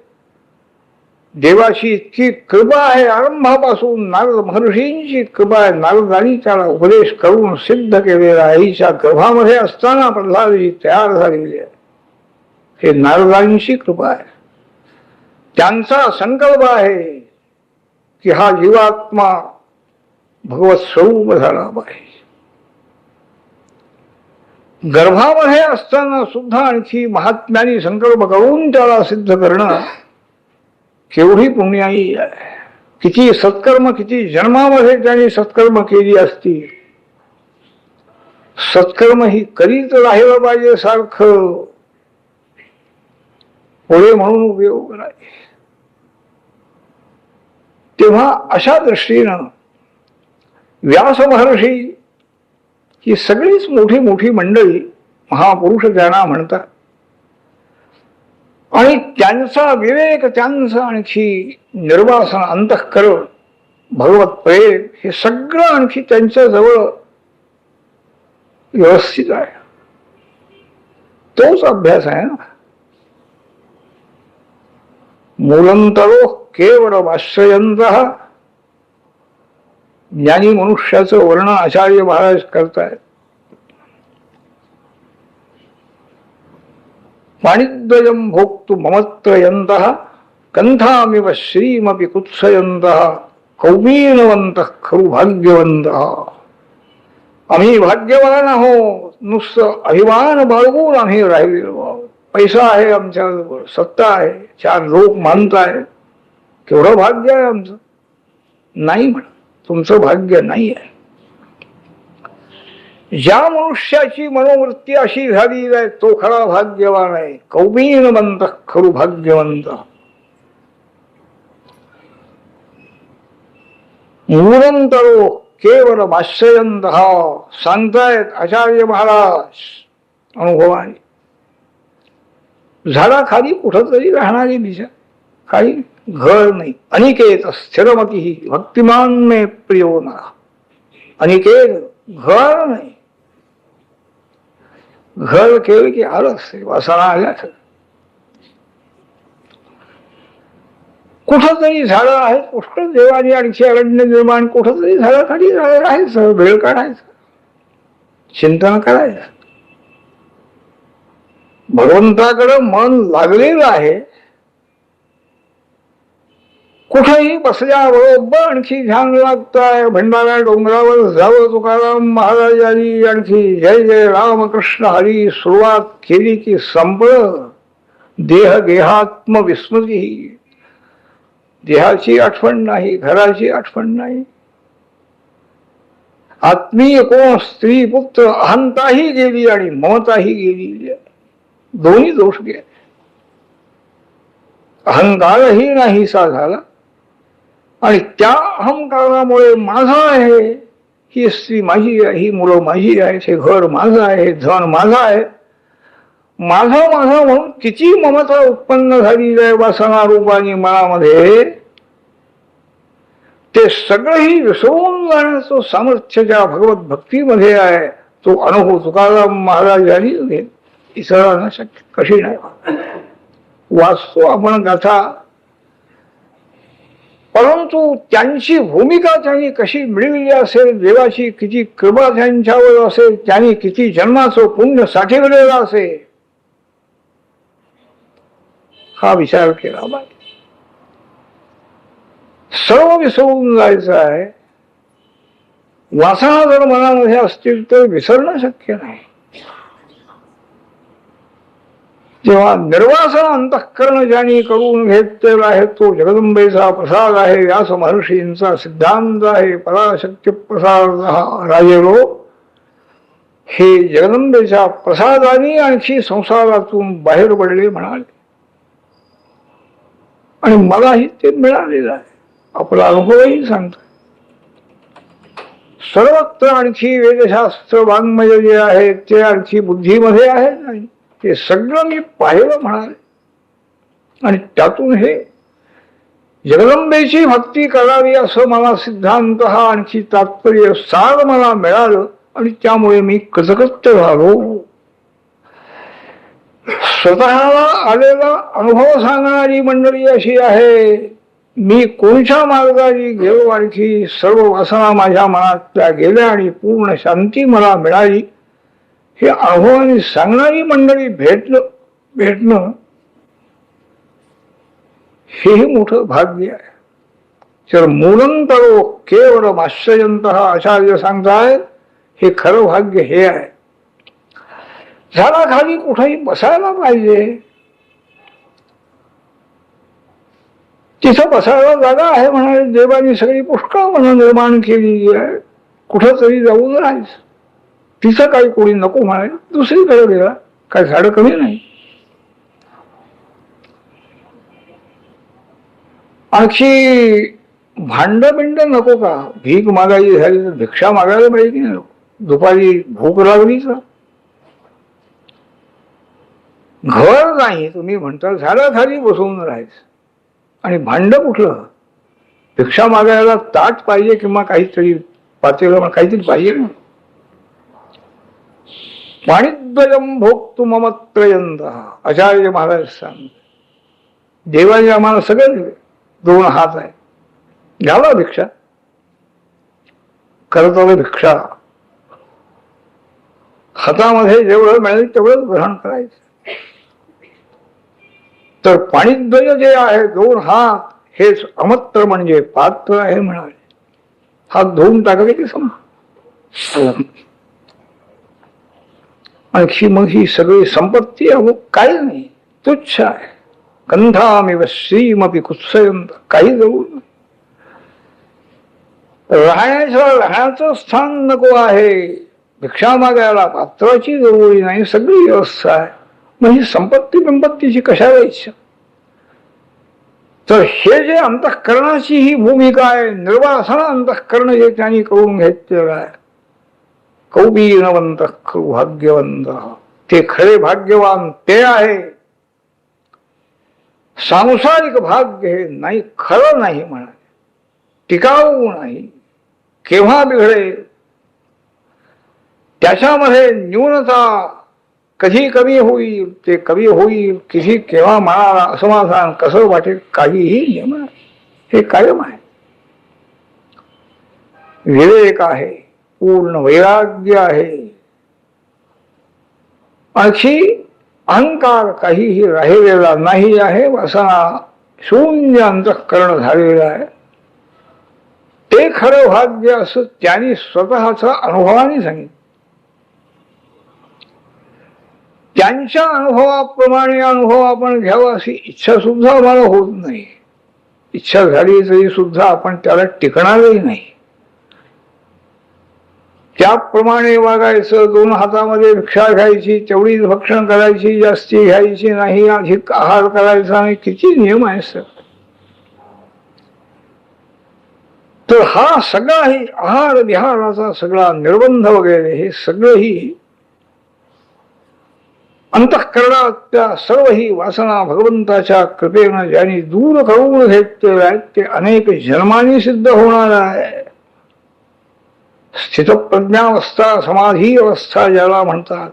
देवाची इतकी कृपा आहे आरंभापासून. नारद महर्षींची कृपा आहे. नारदांनी त्याला उपदेश करून सिद्ध केलेला. आईच्या गर्भामध्ये असताना प्रल्हादजी तयार झालेली आहे. हे नारदांची कृपा आहे. त्यांचा संकल्प आहे की हा जीवात्मा भगवत स्वरूप झाला पाहिजे. गर्भामध्ये असताना सुद्धा आणखी महात्म्याने संकल्प करून त्याला सिद्ध करणं केवढी पुण्याई आहे. किती सत्कर्म, किती जन्मामध्ये त्यांनी सत्कर्म केली असती. सत्कर्म ही करीत राहिलं पाहिजे सारखं, पुढे म्हणून उपयोग नाही. तेव्हा अशा दृष्टीनं व्यास महर्षी ही सगळीच मोठी मोठी मंडळी महापुरुष त्यांना म्हणतात. आणि त्यांचा विवेक, त्यांचं आणखी निर्वासन, अंतःकरण, भगवत प्रेम हे सगळं आणखी त्यांच्या जवळ व्यवस्थित आहे. तोच अभ्यास आहे ना. मूलंतरो केवळ आश्रयंतः. ज्ञानी मनुष्याचं वर्णन आचार्य महाराज करतायत. पाणिद्वयं भोक्तु ममत्रयन्तः कंथामिव श्रीमपि कुत्सयन्तः कौमीनवन्तः खरु भाग्यवन्तः. आम्ही भाग्यवान आहोत. नुसतं अभिमान बाळगून आम्ही राहिलेलो आहोत. पैसा आहे आमच्याजवळ, सत्ता आहे, 4 लोक मानताय, केवढं भाग्य आहे आमचं. नाही म्हणा, तुमचं भाग्य नाही आहे. ज्या मनुष्याची मनोवृत्ती अशी झाली आहे तो खरा भाग्यवान आहे. कौमीनवंत खरू भाग्यवंत. मूलंतरो केवळ भाष्ययंत सांगतायत आचार्य महाराज अनुभवाने. झाडाखाली कुठंतरी राहणारी दिशा, काही घर नाही. अनिकेत स्थिरमती भक्तिमान मे प्रियो ना. अनिकेत घर नाही. घर केलं की आलं असते, वासना आल्या. कुठंतरी झाडं आहेत, पुष्कळ देवानी आणखी अरण्य निर्माण, कुठंतरी झाडाखाली राहायचं, वेळ काढायचं, चिंतन करायचं. भगवंताकडं मन लागलेलं आहे. कुठेही बसल्याबरोबर आणखी ध्यान लागताय. भंडारा डोंगरावर जावं तुकाराम महाराजांनी आणखी जय जय रामकृष्ण हरी सुरुवात केली की संपलं. देह गेहात्म विस्मृती. देहाची आठवण नाही, घराची आठवण नाही. आत्मीय कोण, स्त्री पुत्र, अहंताही गेली आणि ममताही गेली. दोन्ही दोष गेले. अहंकारही नाहीसा झाला आणि त्या अहंकारामुळे माझा आहे, ही स्त्री माझी आहे, ही मुलं माझी आहे, हे घर माझं आहे, धन माझं आहे. माझा माझा म्हणून किती ममता उत्पन्न झाली आहे वासना रूपाने मनामध्ये. ते सगळंही विसरून जाण्याचं सामर्थ्य ज्या भगवत भक्तीमध्ये आहे तो अनुभव तुकाराम महाराजांनी घेतला. इतरांना शक्य कशी नाही. वाचतो आपण गाथा, परंतु त्यांची भूमिका त्यांनी कशी मिळवली असेल, देवाची किती कृपा त्यांच्यावर असेल, त्यांनी किती जन्माचं पुण्य साठवलेलं असेल, हा विचार केला पाहिजे. सर्व विसरून जायचं आहे. वासना जर मनामध्ये असतील तर विसरणं शक्य नाही. तेव्हा निर्वासन अंतःकरण ज्यांनी करून घेतलेला आहे तो जगदंबेचा प्रसाद आहे, व्यास महर्षींचा सिद्धांत आहे, पराशक्ती प्रसाद राजेलो हे जगदंबेच्या प्रसादाने आणखी संसारातून बाहेर पडले म्हणाले. आणि मलाही ते मिळालेलं आहे, आपला अनुभवही सांगतो. सर्वत्र आणखी वेदशास्त्र वाङ्मय जे आहे ते आणखी बुद्धीमध्ये आहे नाही, ते सगळं मी पाहिलं म्हणाले. आणि त्यातून हे जगदंबेची भक्ती करावी असं मला सिद्धांत हा आणखी तात्पर्य सार मला मिळालं आणि त्यामुळे मी कृतकृत्य झालो. स्वतःला आलेला अनुभव सांगणारी मंडळी अशी आहे, मी कोणत्या मार्गाने गेलो आणखी सर्व वासना माझ्या मनातल्या गेल्या आणि पूर्ण शांती मला मिळाली, हे अनुभवाने सांगणारी मंडळी भेटणं हेही मोठं भाग्य आहे. तर मूलंतरो केवळ आश्रयंत आचार्य सांगतायत, हे खरं भाग्य हे आहे. झाडाखाली कुठेही बसायला पाहिजे, तिथं बसायला जागा आहे म्हणाले. देवानी सगळी पुष्कळ मनं निर्माण केलेली आहे, कुठं तरी जाऊन राहायचं. तिथं काही कोणी नको म्हणाले, दुसरीकडे गेला, काय झाडं कमी नाही. आणखी भांडबिंड नको का? भीक मागायची झाली तर भिक्षा मागायला पाहिजे की नको? दुपारी भूक लागली तर घर नाही तुम्ही म्हणता, झाडाखाली बसवून राहायचं. आणि भांड कुठलं? भिक्षा मागायला ताट पाहिजे किंवा काहीतरी पातेलं काहीतरी पाहिजे ना. पाणीद्वयम भोक्तु ममत्रयंत आचार्य महाराज सांग. देवाने आम्हाला सगळं दिले, 2 हात आहे, घ्यावा भिक्षा, करत भिक्षा. हातामध्ये जेवढं मिळेल तेवढंच ग्रहण करायचं. तर पाणीद्वय जे आहे 2 हात, हेच अमत्र म्हणजे पात्र आहे म्हणाले. हात धुवून टाकले की आणखी मग ही सगळी संपत्ती अमुक काही नाही, तुच्छ आहे. कंधामिव श्रीमपि कुत्सयंत, काही जवळ राहण्याचं स्थान नको आहे, भिक्षा मागायला पात्राची जरुरी नाही, सगळी व्यवस्था आहे. मग ही संपत्तीची कशाला इच्छा? तर हे जे अंतःकरणाची ही भूमिका आहे, निर्वासन अंतःकरण जे त्यांनी करून घेतलेलं आहे, कौबीनवंत भाग्यवंत, ते खरे भाग्यवान ते आहे. सांसारिक भाग्य हे नाही, खरं नाही म्हणाले, टिकाऊ नाही, केव्हा बिघडेल, त्याच्यामध्ये न्यूनता कधी कमी होईल, ते कमी होईल, किती केव्हा मनाला असमाधान कसं वाटेल, काहीही नियम नाही, हे कायम आहे. विवेक आहे, पूर्ण वैराग्य आहे, आणखी अहंकार काहीही राहिलेला नाही आहे. वासना शून्य अंतःकरण झालेलं आहे. ते खरं भाग्य असं त्यांनी स्वतःचा अनुभवाने सांगितलं. त्यांच्या अनुभवाप्रमाणे अनुभव आपण घ्यावा अशी इच्छा सुद्धा आम्हाला होत नाही. इच्छा झाली तरी सुद्धा आपण त्याला टिकणारही नाही. त्याप्रमाणे वागायचं, 2 हातामध्ये भिक्षा घ्यायची, तेवढीच भक्षण करायची, जास्ती घ्यायची नाही, अधिक आहार करायचा नाही, किती नियम आहे सर. तर हा सगळाही आहार विहाराचा सगळा निर्बंध वगैरे हे सगळंही अंतःकरणातल्या सर्व ही वासना भगवंताच्या कृपेनं ज्यांनी दूर करून घेतलेल्या आहेत, ते अनेक जन्मांनी सिद्ध होणार आहे. स्थितप्रज्ञावस्था, समाधी अवस्था ज्याला म्हणतात,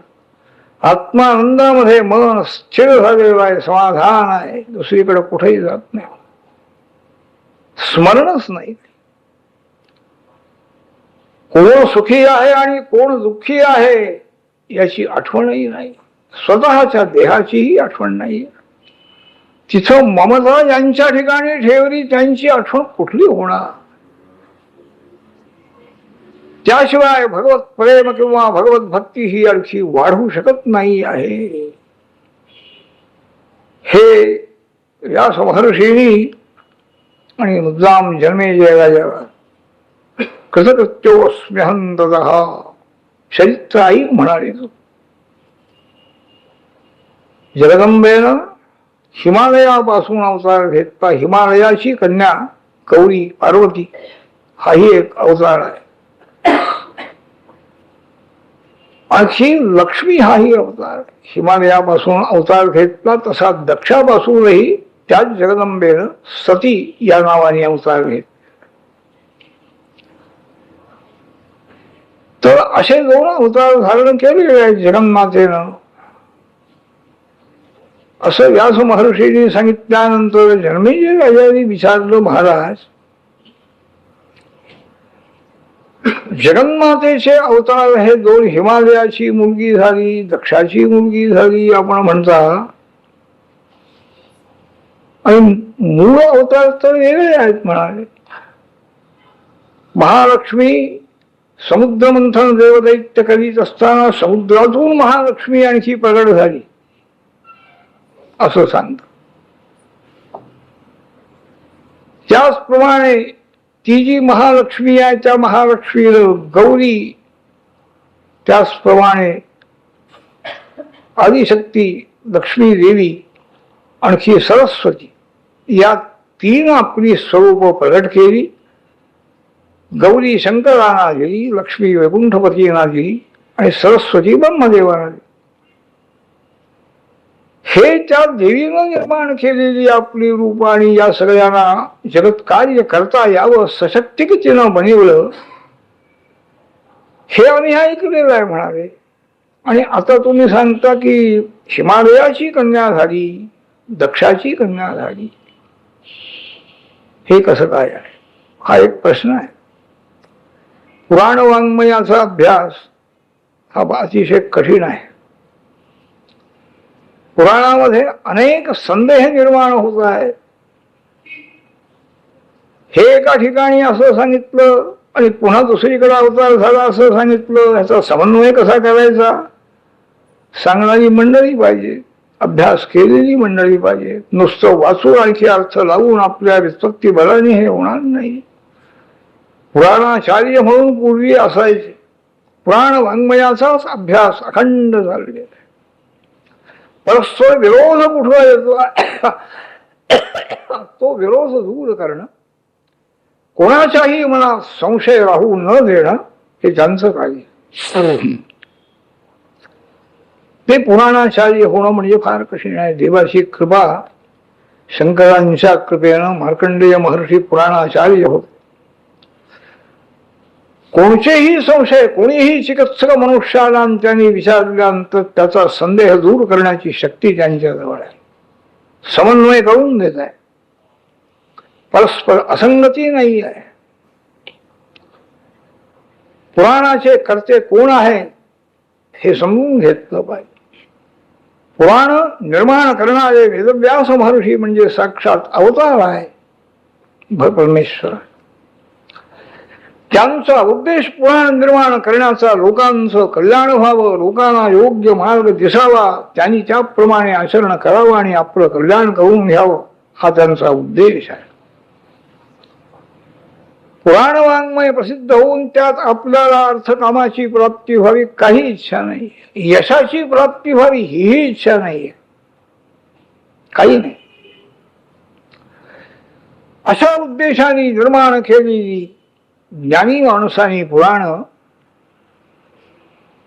आत्मानंदामध्ये मन स्थिर झालेलं आहे, समाधान आहे, दुसरीकडे कुठेही जात नाही, स्मरणच नाही. कोण सुखी आहे आणि कोण दुःखी आहे याची आठवणही नाही, स्वतःच्या देहाचीही आठवण नाही. तिथं ममता ज्यांच्या ठिकाणी ठेवली त्यांची आठवण कुठली होणार? त्याशिवाय भगवत प्रेम किंवा भगवत भक्ती ही आणखी वाढू शकत नाही आहे. हे व्यास महर्षींनी आणि मुद्दाम जन्मेजय राजाला कृतकृत्योस्म्यहंततः चरित्र ऐक म्हणाले. जगदंबेनं हिमालयापासून अवतार घेतला. हिमालयाची कन्या गौरी पार्वती हाही एक अवतार आहे. आणखी लक्ष्मी हाही अवतार. हिमालयापासून अवतार घेतला तसा दक्षापासूनही त्याच जगदंबेनं सती या नावाने अवतार घेतला. तर असे 2 अवतार धारण केलेले आहेत जगन्मातेनं. असं व्यास महर्षींनी सांगितल्यानंतर जन्मेजय राजांनी विचारलं, महाराज जगन्मातेचे अवतार हे 2 हिमालयाची मुलगी झाली, दक्षाची मुलगी झाली आपण म्हणता, आणि मूळ अवतार तर वेगळे आहेत म्हणाले. महालक्ष्मी समुद्र मंथन देवदैत्य करीत असताना समुद्रातून महालक्ष्मी आणखी प्रगट झाली असं सांगत. त्याचप्रमाणे ती जी महालक्ष्मी आहे त्या महालक्ष्मी गौरी, त्याचप्रमाणे आदिशक्ती लक्ष्मी देवी आणखी सरस्वती या 3 आपली स्वरूप प्रगट केली. गौरी शंकरांना दिली, लक्ष्मी वैकुंठपतींना दिली आणि सरस्वती ब्रह्मदेवांना दिली. हे त्या देवीनं निर्माण केलेली आपली रूप आणि या सगळ्यांना जगत कार्य करता यावं सशक्तिकतेनं बनवलं हे आम्ही ऐकलेलं आहे म्हणाले. आणि आता तुम्ही सांगता की हिमालयाची कन्या झाली, दक्षाची कन्या झाली, हे कसं काय आहे? हा एक प्रश्न आहे. पुराण वाङ्मयाचा अभ्यास हा अतिशय कठीण आहे. पुराणामध्ये अनेक संदेह निर्माण होत आहेत. हे एका ठिकाणी असं सांगितलं आणि पुन्हा दुसरीकडे अवतार झाला असं सांगितलं, ह्याचा समन्वय कसा करायचा? सांगणारी मंडळी पाहिजे, अभ्यास केलेली मंडळी पाहिजे. नुसतं वाचून आणखी अर्थ लावून आपल्या व्युत्पत्ती बलाने हे होणार नाही. पुराणाचार्य म्हणून पूर्वी असायचे. पुराण वाङ्मयाचाच अभ्यास अखंड झालेला. परस्पर विरोध कुठला येतो तो विरोध दूर करणं, कोणाच्याही मनात संशय राहू न देणं हे त्यांचं कार्य. ते पुराणाचार्य होणं म्हणजे फार कठीण आहे. देवाची कृपा, शंकरांच्या कृपेनं मार्कंडेय महर्षी पुराणाचार्य होते. कोणतेही संशय कोणीही चिकित्सक मनुष्याला त्यांनी विचारल्यानंतर त्याचा संदेह दूर करण्याची शक्ती त्यांच्याजवळ आहे. समन्वय करून देत आहे. परस्पर असंगती नाही आहे. पुराणाचे कर्ते कोण आहे हे समजून घेतलं पाहिजे. पुराण निर्माण करणारे वेदव्यास महर्षी म्हणजे साक्षात अवतार आहे परमेश्वर. त्यांचा उद्देश पुराण निर्माण करण्याचा, लोकांचं कल्याण व्हावं, लोकांना योग्य मार्ग दिसावा, त्यांनी त्याप्रमाणे आचरण करावं आणि आपलं कल्याण करून घ्यावं, हा त्यांचा उद्देश आहे. पुराण वाङ्मय प्रसिद्ध होऊन त्यात आपल्याला अर्थकामाची प्राप्ती व्हावी काही इच्छा नाही, यशाची प्राप्ती व्हावी ही इच्छा नाही, काही नाही. अशा उद्देशाने निर्माण केलेली ज्ञानी माणसांनी पुराण,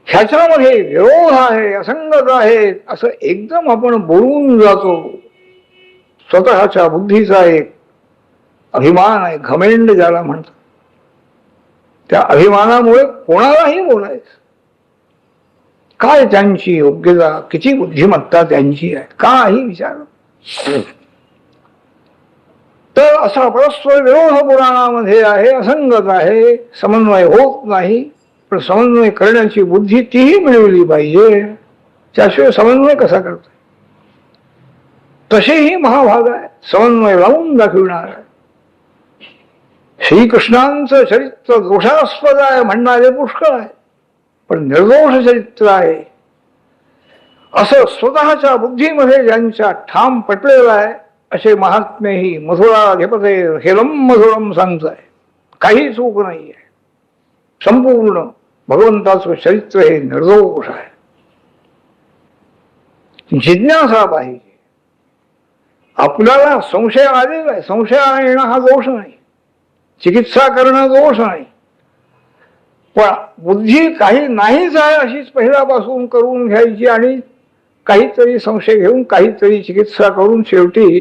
ह्याच्यामध्ये विरोध आहे, असंगत आहे असं एकदम आपण बोलून जातो. स्वतःच्या बुद्धीचा एक अभिमान आहे, घमेंड ज्याला म्हणतात. त्या अभिमानामुळे कोणालाही बोलायचं. काय त्यांची योग्यता, किती बुद्धिमत्ता त्यांची आहे, काही विचार. तर असा परस्पर विरोध पुराणामध्ये आहे, असंगत आहे, समन्वय होत नाही. पण समन्वय करण्याची बुद्धी तीही मिळवली पाहिजे. त्याशिवाय समन्वय कसा करतो? तसेही महाभाग आहे, समन्वय लावून दाखविणार आहे. श्रीकृष्णांचं चरित्र दोषास्पद आहे म्हणणारे पुष्कळ आहे, पण निर्दोष चरित्र आहे. असं स्वतःच्या बुद्धीमध्ये ज्यांच्या ठाम पटलेलं आहे असे महात्मेही मधुराधिपते हेलम मधुरम सांगताय. काही चूक नाहीये. संपूर्ण भगवंताचं चरित्र हे निर्दोष आहे. जिज्ञासा पाहिजे. आपल्याला संशय आलेला आहे. संशय येणं हा दोष नाही, चिकित्सा करणं दोष नाही. पण बुद्धी काही नाहीच आहे अशीच पहिल्यापासून करून घ्यायची आणि काहीतरी संशय घेऊन काहीतरी चिकित्सा करून शेवटी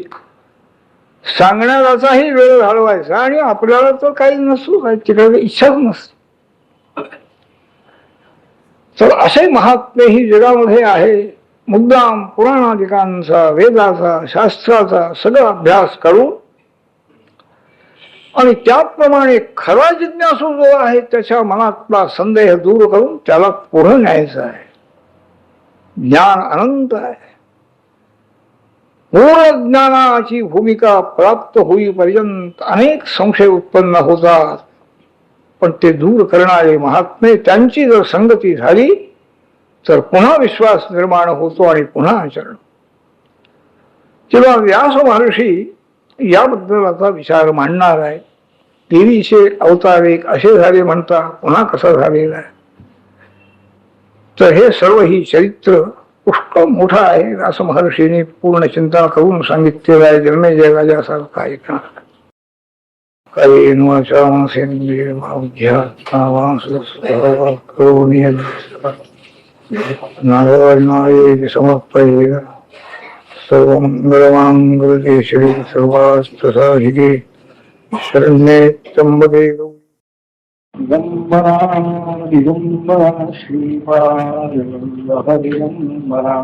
सांगण्याचाही वेळ घालवायचा आणि आपल्याला तर काही नसतो, तिकडे इच्छाच नसते. तर असे महात्मे ही जगामध्ये आहे. मुद्दाम पुराणाधिकांचा, वेदाचा, शास्त्राचा सगळा अभ्यास करून आणि त्याप्रमाणे खरा जिज्ञासू जो आहे त्याच्या मनातला संदेह दूर करून त्याला पुढे न्यायचा आहे. ज्ञान अनंत आहे. पूर्ण ज्ञानाची भूमिका प्राप्त होईपर्यंत अनेक संशय उत्पन्न होतात, पण ते दूर करणारे महात्मे त्यांची जर संगती झाली तर पुन्हा विश्वास निर्माण होतो आणि पुन्हा आचरण. तेव्हा व्यास महर्षी याबद्दल आता विचार मांडणार आहे. 2300 अवतार एक असे झाले म्हणता, पुन्हा कसं झालेला आहे. तर हे सर्व ही चरित्र पुष्कळ मोठा आहे असं महर्षींनी पूर्ण चिंता करून सांगितलेलं आहे. जन्मेजय राजासारखा ऐकणार काही नारायणाय समर्पये. सर्वमंगलमांगल्ये शिवे सर्वार्थसाधिके शरण्ये त्र्यंबके दिगंबरा दिगंबरा श्रीपाद हरिगंबरा.